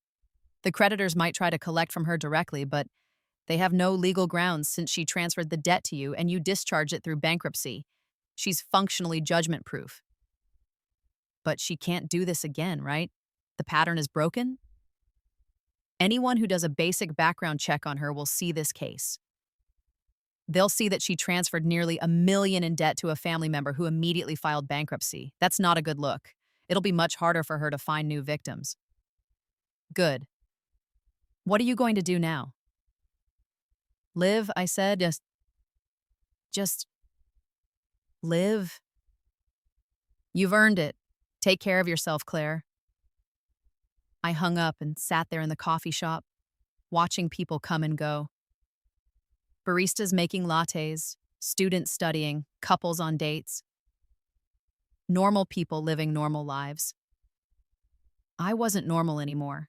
The creditors might try to collect from her directly, but They have no legal grounds since she transferred the debt to you and you discharged it through bankruptcy. She's functionally judgment proof. But she can't do this again, right? The pattern is broken? Anyone who does a basic background check on her will see this case. They'll see that she transferred nearly $1 million in debt to a family member who immediately filed bankruptcy. That's not a good look. It'll be much harder for her to find new victims. Good. What are you going to do now? Live, I said. Just live. You've earned it. Take care of yourself, Claire. I hung up and sat there in the coffee shop, watching people come and go. Baristas making lattes, students studying, couples on dates. Normal people living normal lives. I wasn't normal anymore.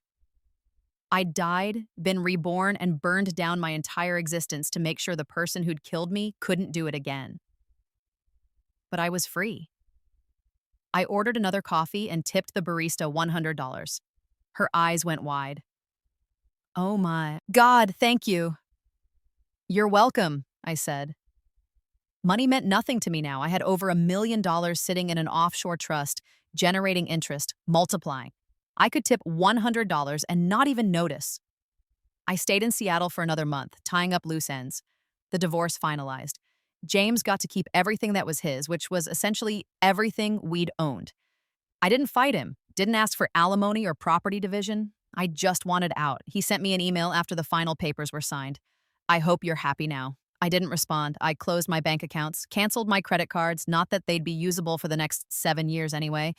I'd died, been reborn, and burned down my entire existence to make sure the person who'd killed me couldn't do it again. But I was free. I ordered another coffee and tipped the barista $100. Her eyes went wide. Oh my God, thank you. You're welcome, I said. Money meant nothing to me now. I had over $1 million sitting in an offshore trust, generating interest, multiplying. I could tip $100 and not even notice. I stayed in Seattle for another month, tying up loose ends. The divorce finalized. James got to keep everything that was his, which was essentially everything we'd owned. I didn't fight him, didn't ask for alimony or property division. I just wanted out. He sent me an email after the final papers were signed. I hope you're happy now. I didn't respond. I closed my bank accounts, canceled my credit cards, not that they'd be usable for the next 7 years anyway.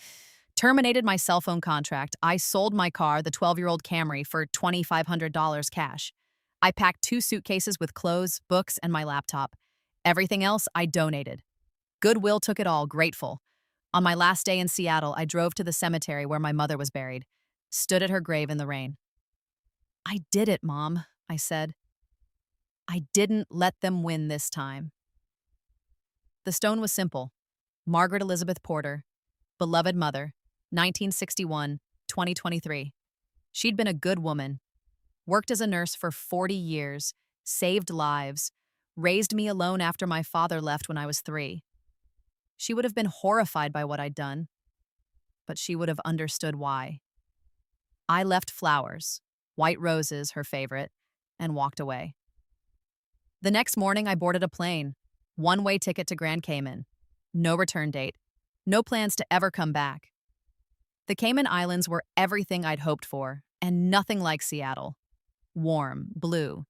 Terminated my cell phone contract. I sold my car, the 12-year-old Camry, for $2,500 cash. I packed 2 suitcases with clothes, books, and my laptop. Everything else I donated. Goodwill took it all, grateful. On my last day in Seattle, I drove to the cemetery where my mother was buried, stood at her grave in the rain. I did it, Mom, I said. I didn't let them win this time. The stone was simple. Margaret Elizabeth Porter, beloved mother, 1961, 2023. She'd been a good woman, worked as a nurse for 40 years, saved lives, raised me alone after my father left when I was 3. She would have been horrified by what I'd done, but she would have understood why. I left flowers, white roses, her favorite, and walked away. The next morning, I boarded a plane, one-way ticket to Grand Cayman, no return date, no plans to ever come back. The Cayman Islands were everything I'd hoped for, and nothing like Seattle. Warm, blue,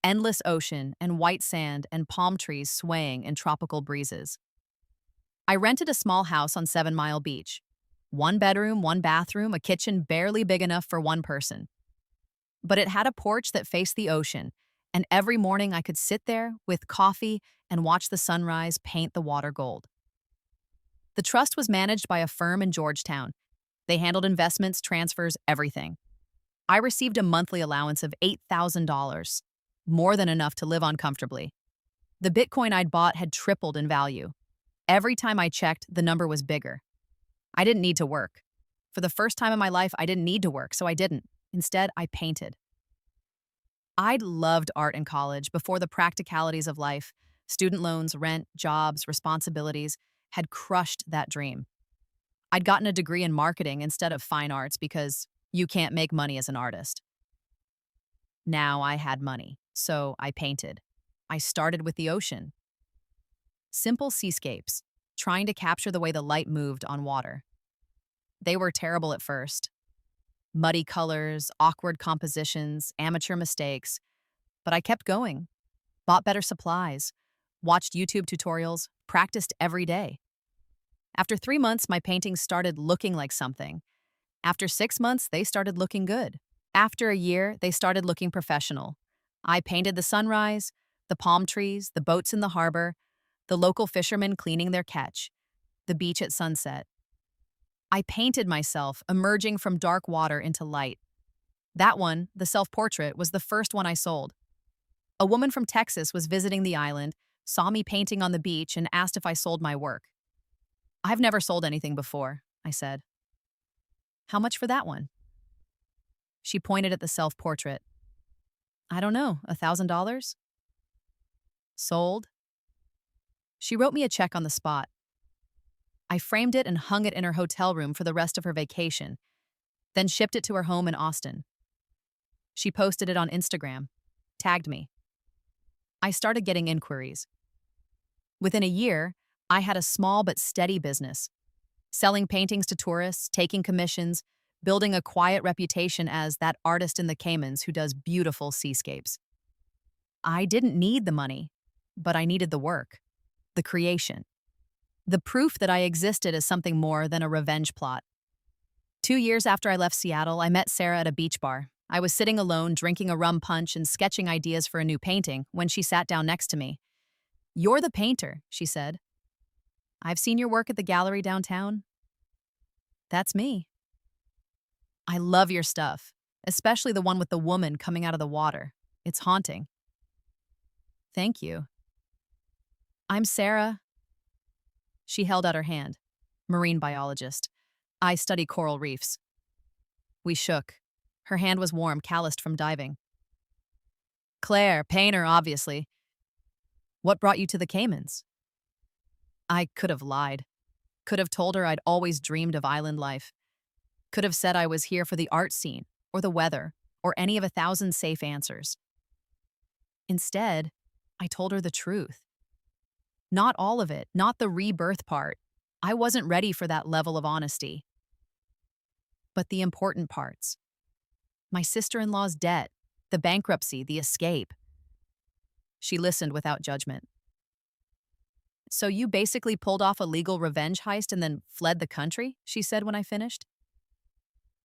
endless ocean, and white sand and palm trees swaying in tropical breezes. I rented a small house on 7 Mile Beach. 1 bedroom, 1 bathroom, a kitchen barely big enough for 1 person. But it had a porch that faced the ocean, and every morning I could sit there with coffee and watch the sunrise paint the water gold. The trust was managed by a firm in Georgetown. They handled investments, transfers, everything. I received a monthly allowance of $8,000, more than enough to live on comfortably. The Bitcoin I'd bought had tripled in value. Every time I checked, the number was bigger. I didn't need to work. For the first time in my life, I didn't need to work, so I didn't. Instead, I painted. I'd loved art in college before the practicalities of life, student loans, rent, jobs, responsibilities, had crushed that dream. I'd gotten a degree in marketing instead of fine arts because you can't make money as an artist. Now I had money, so I painted. I started with the ocean. Simple seascapes, trying to capture the way the light moved on water. They were terrible at first. Muddy colors, awkward compositions, amateur mistakes. But I kept going, bought better supplies, watched YouTube tutorials, practiced every day. After 3 months, my paintings started looking like something. After 6 months, they started looking good. After a year, they started looking professional. I painted the sunrise, the palm trees, the boats in the harbor, the local fishermen cleaning their catch, the beach at sunset. I painted myself emerging from dark water into light. That one, the self-portrait, was the first one I sold. A woman from Texas was visiting the island, saw me painting on the beach, and asked if I sold my work. I've never sold anything before, I said. How much for that one? She pointed at the self-portrait. I don't know, $1,000? Sold? She wrote me a check on the spot. I framed it and hung it in her hotel room for the rest of her vacation, then shipped it to her home in Austin. She posted it on Instagram, tagged me. I started getting inquiries. Within a year, I had a small but steady business, selling paintings to tourists, taking commissions, building a quiet reputation as that artist in the Caymans who does beautiful seascapes. I didn't need the money, but I needed the work, the creation, the proof that I existed as something more than a revenge plot. 2 years after I left Seattle, I met Sarah at a beach bar. I was sitting alone, drinking a rum punch and sketching ideas for a new painting when she sat down next to me. "You're the painter," she said. "I've seen your work at the gallery downtown." "That's me." "I love your stuff, especially the one with the woman coming out of the water. It's haunting." "Thank you." "I'm Sarah." She held out her hand. "Marine biologist. I study coral reefs." We shook. Her hand was warm, calloused from diving. "Claire, painter, obviously. What brought you to the Caymans?" I could have lied. Could have told her I'd always dreamed of island life. Could have said I was here for the art scene, or the weather, or any of 1,000 safe answers. Instead, I told her the truth. Not all of it, not the rebirth part. I wasn't ready for that level of honesty. But the important parts. My sister-in-law's debt, the bankruptcy, the escape. She listened without judgment. "So you basically pulled off a legal revenge heist and then fled the country?" she said when I finished.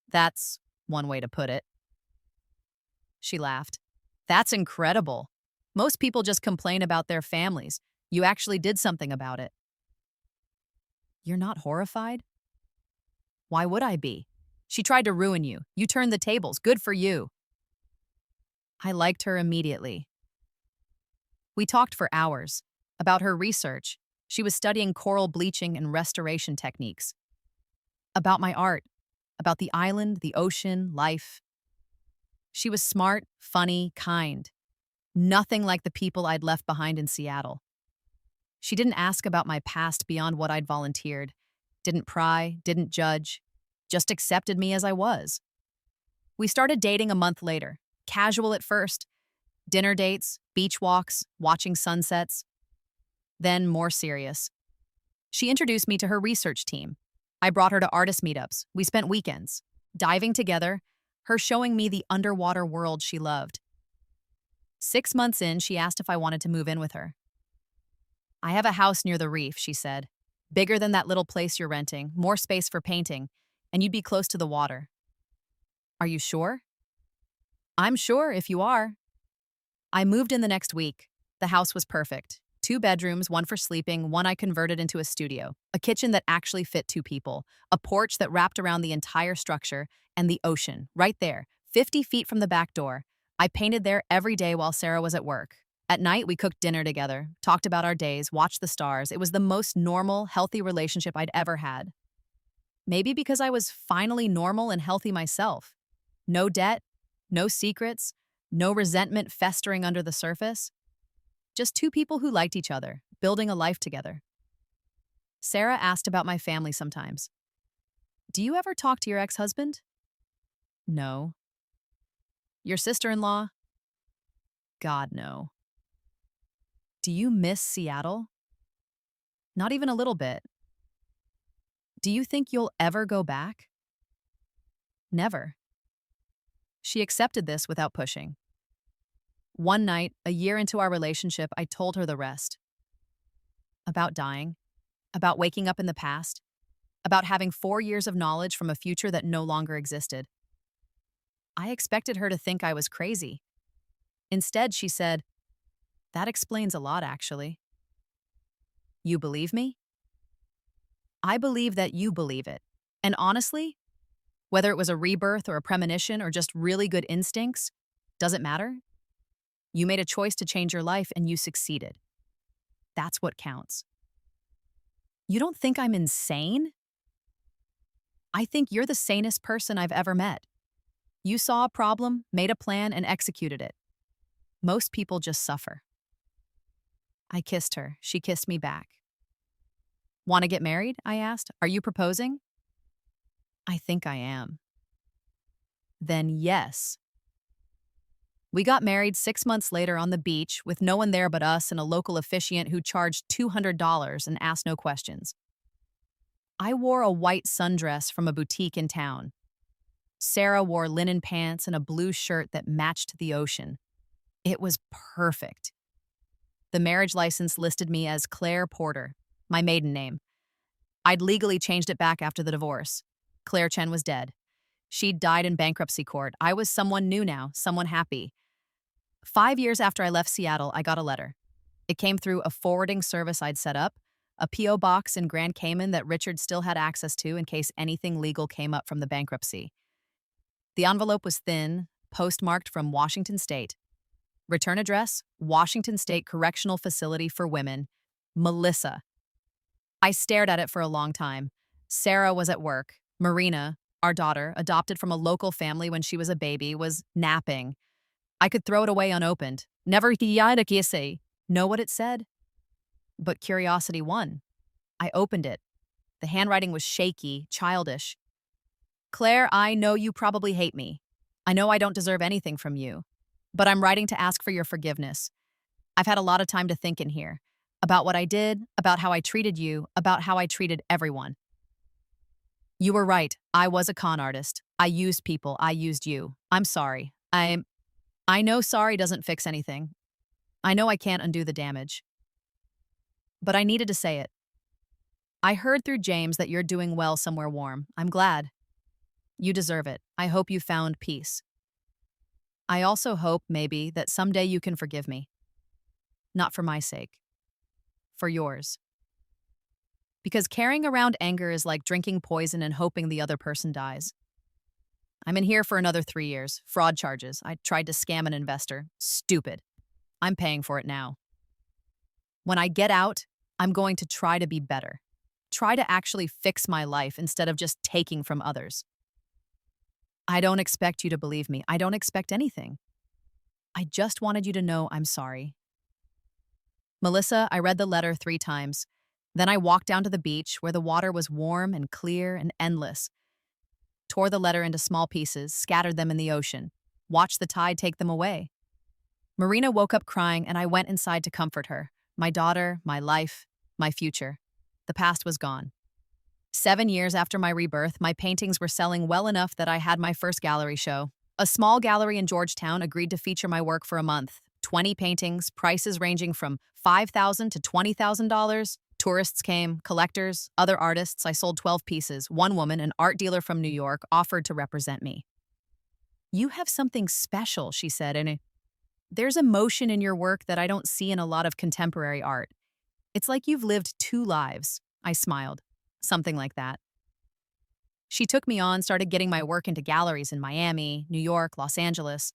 "That's one way to put it." She laughed. "That's incredible. Most people just complain about their families. You actually did something about it." "You're not horrified?" "Why would I be? She tried to ruin you. You turned the tables. Good for you." I liked her immediately. We talked for hours about her research. She was studying coral bleaching and restoration techniques. About my art, about the island, the ocean, life. She was smart, funny, kind. Nothing like the people I'd left behind in Seattle. She didn't ask about my past beyond what I'd volunteered, didn't pry, didn't judge, just accepted me as I was. We started dating a month later, casual at first, dinner dates, beach walks, watching sunsets, then more serious. She introduced me to her research team. I brought her to artist meetups. We spent weekends, diving together, her showing me the underwater world she loved. 6 months in, she asked if I wanted to move in with her. "I have a house near the reef," she said. "Bigger than that little place you're renting, more space for painting, and you'd be close to the water." "Are you sure?" "I'm sure, if you are." I moved in the next week. The house was perfect. 2 bedrooms, one for sleeping, one I converted into a studio, a kitchen that actually fit 2 people, a porch that wrapped around the entire structure, and the ocean, right there, 50 feet from the back door. I painted there every day while Sarah was at work. At night, we cooked dinner together, talked about our days, watched the stars. It was the most normal, healthy relationship I'd ever had. Maybe because I was finally normal and healthy myself. No debt, no secrets, no resentment festering under the surface. Just 2 people who liked each other, building a life together. Sarah asked about my family sometimes. "Do you ever talk to your ex-husband?" "No." "Your sister-in-law?" "God, no." "Do you miss Seattle?" "Not even a little bit." "Do you think you'll ever go back?" "Never." She accepted this without pushing. One night, a year into our relationship, I told her the rest. About dying, about waking up in the past, about having 4 years of knowledge from a future that no longer existed. I expected her to think I was crazy. Instead, she said, "That explains a lot, actually." "You believe me?" "I believe that you believe it. And honestly, whether it was a rebirth or a premonition or just really good instincts, does it matter? You made a choice to change your life and you succeeded. That's what counts." "You don't think I'm insane?" "I think you're the sanest person I've ever met. You saw a problem, made a plan, and executed it. Most people just suffer. I kissed her. She kissed me back. Want to get married? I asked. Are you proposing? I think I am. Then yes. We got married 6 months later on the beach with no one there but us and a local officiant who charged $200 and asked no questions. I wore a white sundress from a boutique in town. Sarah wore linen pants and a blue shirt that matched the ocean. It was perfect. The marriage license listed me as Claire Porter, my maiden name. I'd legally changed it back after the divorce. Claire Chen was dead. She'd died in bankruptcy court. I was someone new now, someone happy. 5 years after I left Seattle, I got a letter. It came through a forwarding service I'd set up, a P.O. box in Grand Cayman that Richard still had access to in case anything legal came up from the bankruptcy. The envelope was thin, postmarked from Washington State. Return address, Washington State Correctional Facility for Women, Melissa. I stared at it for a long time. Sarah was at work. Marina, our daughter, adopted from a local family when she was a baby, was napping. I could throw it away unopened. Never know what it said? But curiosity won. I opened it. The handwriting was shaky, childish. Claire, I know you probably hate me. I know I don't deserve anything from you. But I'm writing to ask for your forgiveness. I've had a lot of time to think in here. About what I did, about how I treated you, about how I treated everyone. You were right. I was a con artist. I used people. I used you. I'm sorry. I know sorry doesn't fix anything. I know I can't undo the damage. But I needed to say it. I heard through James that you're doing well somewhere warm. I'm glad. You deserve it. I hope you found peace. I also hope, maybe, that someday you can forgive me. Not for my sake. For yours. Because carrying around anger is like drinking poison and hoping the other person dies. I'm in here for another 3 years. Fraud charges. I tried to scam an investor. Stupid. I'm paying for it now. When I get out, I'm going to try to be better. Try to actually fix my life instead of just taking from others. I don't expect you to believe me. I don't expect anything. I just wanted you to know I'm sorry. Melissa, I read the letter 3 times. Then I walked down to the beach where the water was warm and clear and endless. Tore the letter into small pieces, scattered them in the ocean. Watched the tide take them away. Marina woke up crying and I went inside to comfort her. My daughter, my life, my future. The past was gone. 7 years after my rebirth, my paintings were selling well enough that I had my first gallery show. A small gallery in Georgetown agreed to feature my work for a month. 20 paintings, prices ranging from $5,000 to $20,000. Tourists came, collectors, other artists. I sold 12 pieces. One woman, an art dealer from New York, offered to represent me. You have something special, she said, and there's emotion in your work that I don't see in a lot of contemporary art. It's like you've lived 2 lives. I smiled. Something like that. She took me on, started getting my work into galleries in Miami, New York, Los Angeles.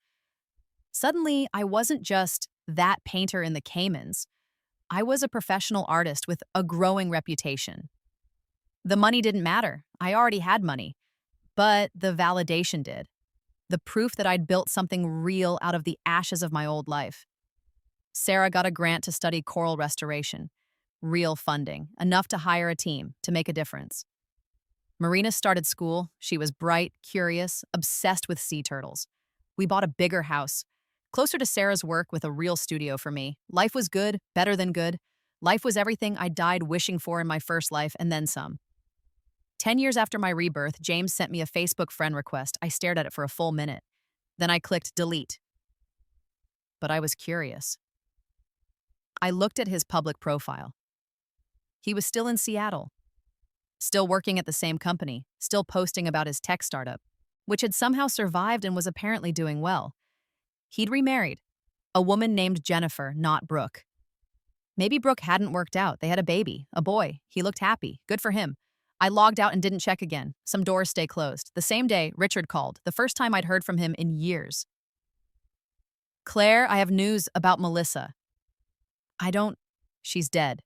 Suddenly, I wasn't just that painter in the Caymans. I was a professional artist with a growing reputation. The money didn't matter. I already had money. But the validation did. The proof that I'd built something real out of the ashes of my old life. Sarah got a grant to study coral restoration. Real funding, enough to hire a team to make a difference. Marina started school. She was bright, curious, obsessed with sea turtles. We bought a bigger house, closer to Sarah's work with a real studio for me. Life was good, better than good. Life was everything I died wishing for in my first life, and then some. 10 years after my rebirth, James sent me a Facebook friend request. I stared at it for a full minute. Then I clicked delete. But I was curious. I looked at his public profile. He was still in Seattle, still working at the same company, still posting about his tech startup, which had somehow survived and was apparently doing well. He'd remarried, a woman named Jennifer, not Brooke. Maybe Brooke hadn't worked out. They had a baby, a boy. He looked happy. Good for him. I logged out and didn't check again. Some doors stay closed. The same day, Richard called, the first time I'd heard from him in years. Claire, I have news about Melissa. She's dead.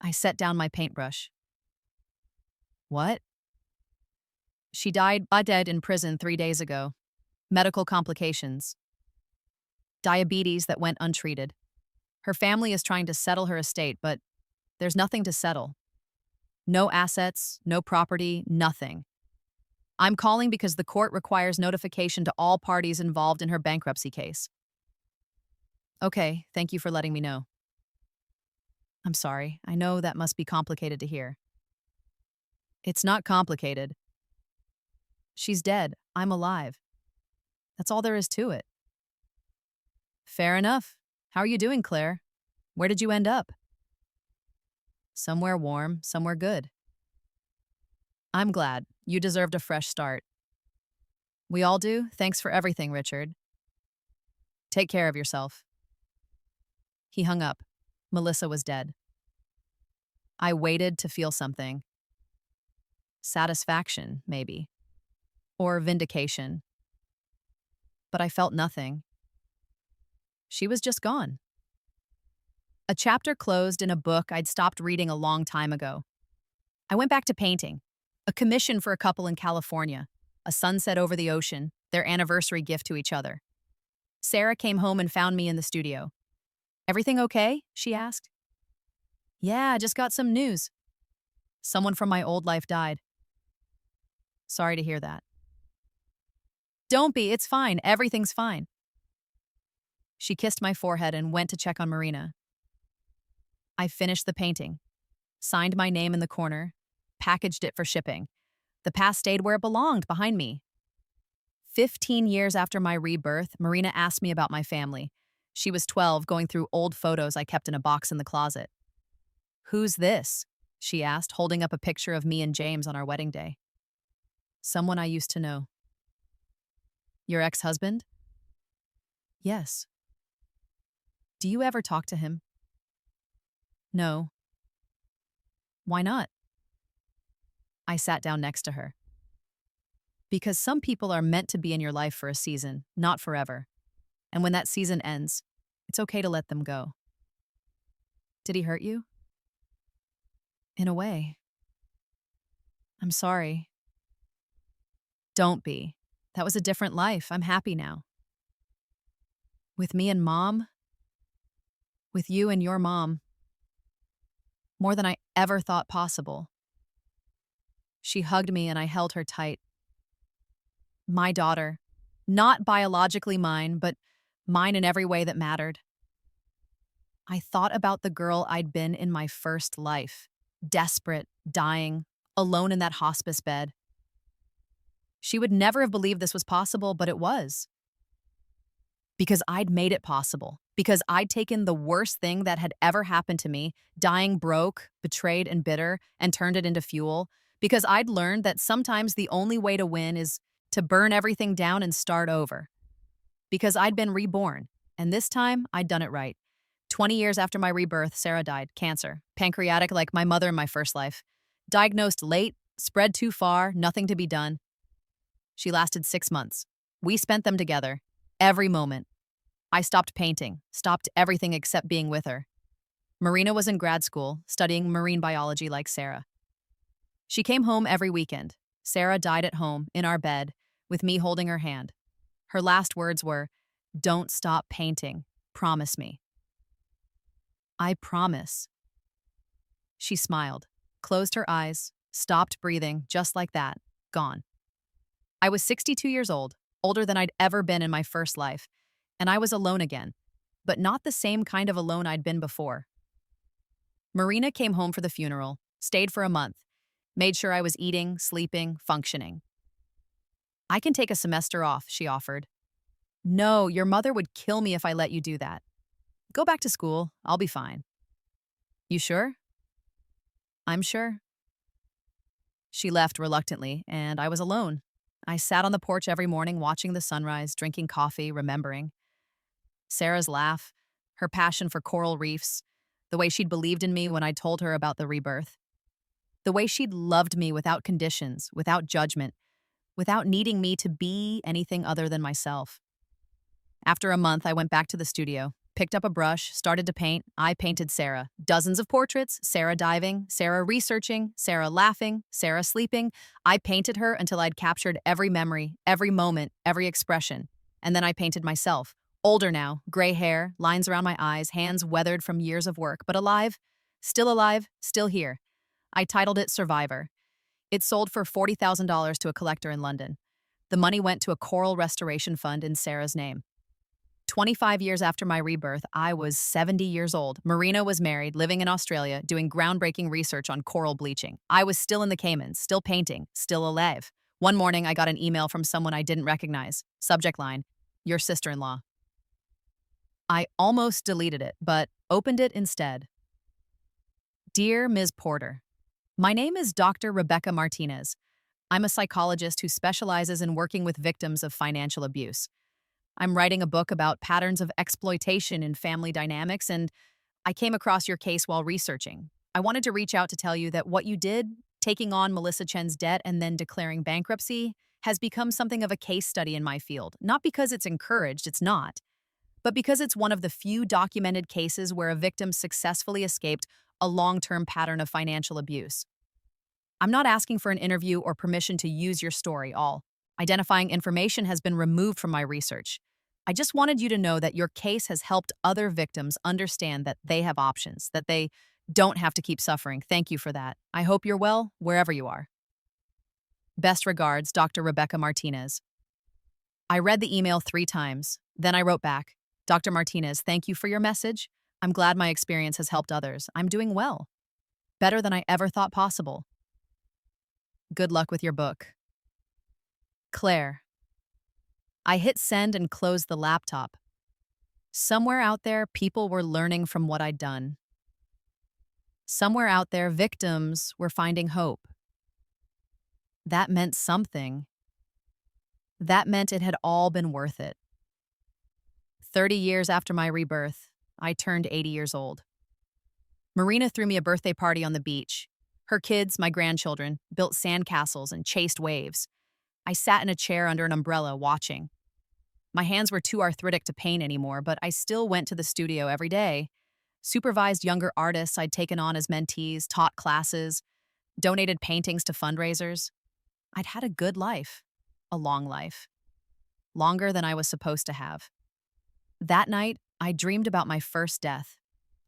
I set down my paintbrush. What? She died dead in prison 3 days ago. Medical complications. diabetes that went untreated. Her family is trying to settle her estate, but there's nothing to settle. No assets, no property, nothing. I'm calling because the court requires notification to all parties involved in her bankruptcy case. Okay, thank you for letting me know. I'm sorry. I know that must be complicated to hear. It's not complicated. She's dead. I'm alive. That's all there is to it. Fair enough. How are you doing, Claire? Where did you end up? Somewhere warm, somewhere good. I'm glad. You deserved a fresh start. We all do. Thanks for everything, Richard. Take care of yourself. He hung up. Melissa was dead. I waited to feel something. Satisfaction, maybe. Or vindication. But I felt nothing. She was just gone. A chapter closed in a book I'd stopped reading a long time ago. I went back to painting. A commission for a couple in California. A sunset over the ocean, their anniversary gift to each other. Sarah came home and found me in the studio. Everything okay? She asked. Yeah, I just got some news. Someone from my old life died. Sorry to hear that. Don't be, it's fine. Everything's fine. She kissed my forehead and went to check on Marina. I finished the painting, signed my name in the corner, packaged it for shipping. The past stayed where it belonged, behind me. 15 years after my rebirth, Marina asked me about my family. She was 12, going through old photos I kept in a box in the closet. Who's this? She asked, holding up a picture of me and James on our wedding day. Someone I used to know. Your ex-husband? Yes. Do you ever talk to him? No. Why not? I sat down next to her. Because some people are meant to be in your life for a season, not forever. And when that season ends, it's okay to let them go. Did he hurt you? In a way. I'm sorry. Don't be. That was a different life. I'm happy now. With me and Mom? With you and your mom. More than I ever thought possible. She hugged me and I held her tight. My daughter. Not biologically mine, but mine in every way that mattered. I thought about the girl I'd been in my first life. Desperate, dying, alone in that hospice bed. She would never have believed this was possible, but it was. Because I'd made it possible. Because I'd taken the worst thing that had ever happened to me, dying broke, betrayed and bitter, and turned it into fuel. Because I'd learned that sometimes the only way to win is to burn everything down and start over. Because I'd been reborn, and this time I'd done it right. 20 years after my rebirth, Sarah died. Cancer. Pancreatic like my mother in my first life. Diagnosed late, spread too far, nothing to be done. She lasted 6 months. We spent them together. Every moment. I stopped painting, stopped everything except being with her. Marina was in grad school, studying marine biology like Sarah. She came home every weekend. Sarah died at home, in our bed, with me holding her hand. Her last words were, "Don't stop painting. Promise me." I promise. She smiled, closed her eyes, stopped breathing, just like that, gone. I was 62 years old, older than I'd ever been in my first life, and I was alone again, but not the same kind of alone I'd been before. Marina came home for the funeral, stayed for a month, made sure I was eating, sleeping, functioning. I can take a semester off, she offered. No, your mother would kill me if I let you do that. Go back to school, I'll be fine. You sure? I'm sure. She left reluctantly, and I was alone. I sat on the porch every morning watching the sunrise, drinking coffee, remembering. Sarah's laugh, her passion for coral reefs, the way she'd believed in me when I told her about the rebirth. The way she'd loved me without conditions, without judgment, without needing me to be anything other than myself. After a month, I went back to the studio, picked up a brush, started to paint. I painted Sarah. Dozens of portraits, Sarah diving, Sarah researching, Sarah laughing, Sarah sleeping. I painted her until I'd captured every memory, every moment, every expression. And then I painted myself, Older now, gray hair, lines around my eyes, hands weathered from years of work, but alive, still here. I titled it Survivor. It sold for $40,000 to a collector in London. The money went to a coral restoration fund in Sarah's name. 25 years after my rebirth, I was 70 years old. Marina was married, living in Australia, doing groundbreaking research on coral bleaching. I was still in the Caymans, still painting, still alive. One morning, I got an email from someone I didn't recognize. Subject line, your sister-in-law. I almost deleted it, but opened it instead. Dear Ms. Porter, my name is Dr. Rebecca Martinez. I'm a psychologist who specializes in working with victims of financial abuse. I'm writing a book about patterns of exploitation in family dynamics, and I came across your case while researching. I wanted to reach out to tell you that what you did, taking on Melissa Chen's debt and then declaring bankruptcy, has become something of a case study in my field. Not because it's encouraged, it's not, but because it's one of the few documented cases where a victim successfully escaped a long-term pattern of financial abuse. I'm not asking for an interview or permission to use your story. All identifying information has been removed from my research. I just wanted you to know that your case has helped other victims understand that they have options, that they don't have to keep suffering. Thank you for that. I hope you're well, wherever you are. Best regards, Dr. Rebecca Martinez. I read the email 3 times. Then I wrote back, Dr. Martinez, thank you for your message. I'm glad my experience has helped others. I'm doing well. Better than I ever thought possible. Good luck with your book. Claire. I hit send and closed the laptop. Somewhere out there, people were learning from what I'd done. Somewhere out there, victims were finding hope. That meant something. That meant it had all been worth it. 30 years after my rebirth, I turned 80 years old. Marina threw me a birthday party on the beach. Her kids, my grandchildren, built sandcastles and chased waves. I sat in a chair under an umbrella watching. My hands were too arthritic to paint anymore, but I still went to the studio every day, supervised younger artists I'd taken on as mentees, taught classes, donated paintings to fundraisers. I'd had a good life, a long life, longer than I was supposed to have. That night, I dreamed about my first death.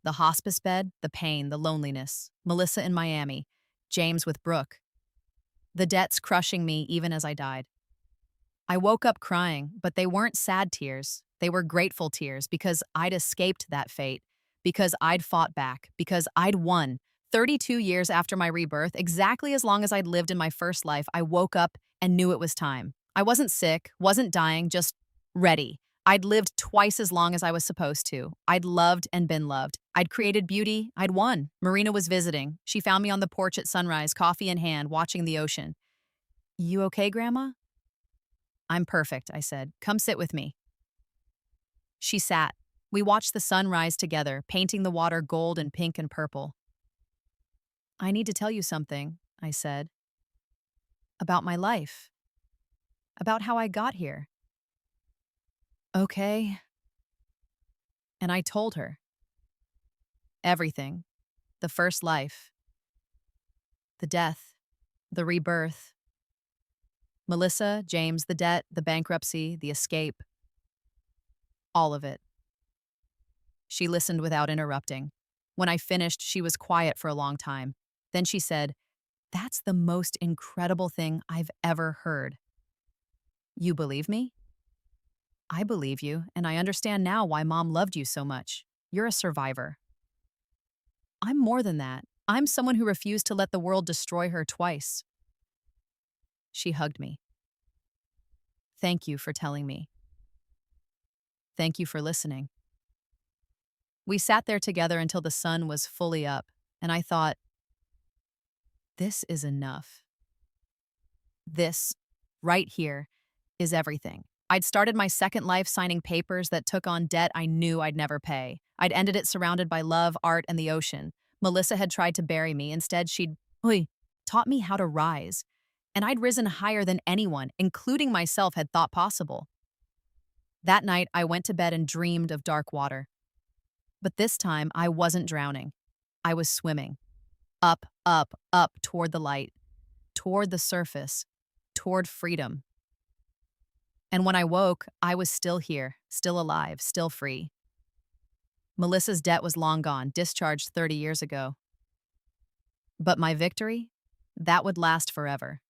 The hospice bed, the pain, the loneliness, Melissa in Miami, James with Brooke. The debts crushing me even as I died. I woke up crying, but they weren't sad tears. They were grateful tears because I'd escaped that fate, because I'd fought back, because I'd won. 32 years after my rebirth, exactly as long as I'd lived in my first life, I woke up and knew it was time. I wasn't sick, wasn't dying, just ready. I'd lived twice as long as I was supposed to. I'd loved and been loved. I'd created beauty. I'd won. Marina was visiting. She found me on the porch at sunrise, coffee in hand, watching the ocean. You okay, Grandma? I'm perfect, I said. Come sit with me. She sat. We watched the sun rise together, painting the water gold and pink and purple. I need to tell you something, I said. About my life. About how I got here. Okay. And I told her. Everything. The first life. The death. The rebirth. Melissa, James, the debt, the bankruptcy, the escape. All of it. She listened without interrupting. When I finished, she was quiet for a long time. Then she said, "That's the most incredible thing I've ever heard." You believe me? I believe you, and I understand now why Mom loved you so much. You're a survivor. I'm more than that. I'm someone who refused to let the world destroy her twice. She hugged me. Thank you for telling me. Thank you for listening. We sat there together until the sun was fully up, and I thought, this is enough. This, right here, is everything. I'd started my second life signing papers that took on debt I knew I'd never pay. I'd ended it surrounded by love, art, and the ocean. Melissa had tried to bury me. Instead, she'd taught me how to rise. And I'd risen higher than anyone, including myself, had thought possible. That night, I went to bed and dreamed of dark water. But this time, I wasn't drowning. I was swimming. Up, up, up toward the light, toward the surface, toward freedom. And when I woke, I was still here, still alive, still free. Melissa's debt was long gone, discharged 30 years ago. But my victory? That would last forever.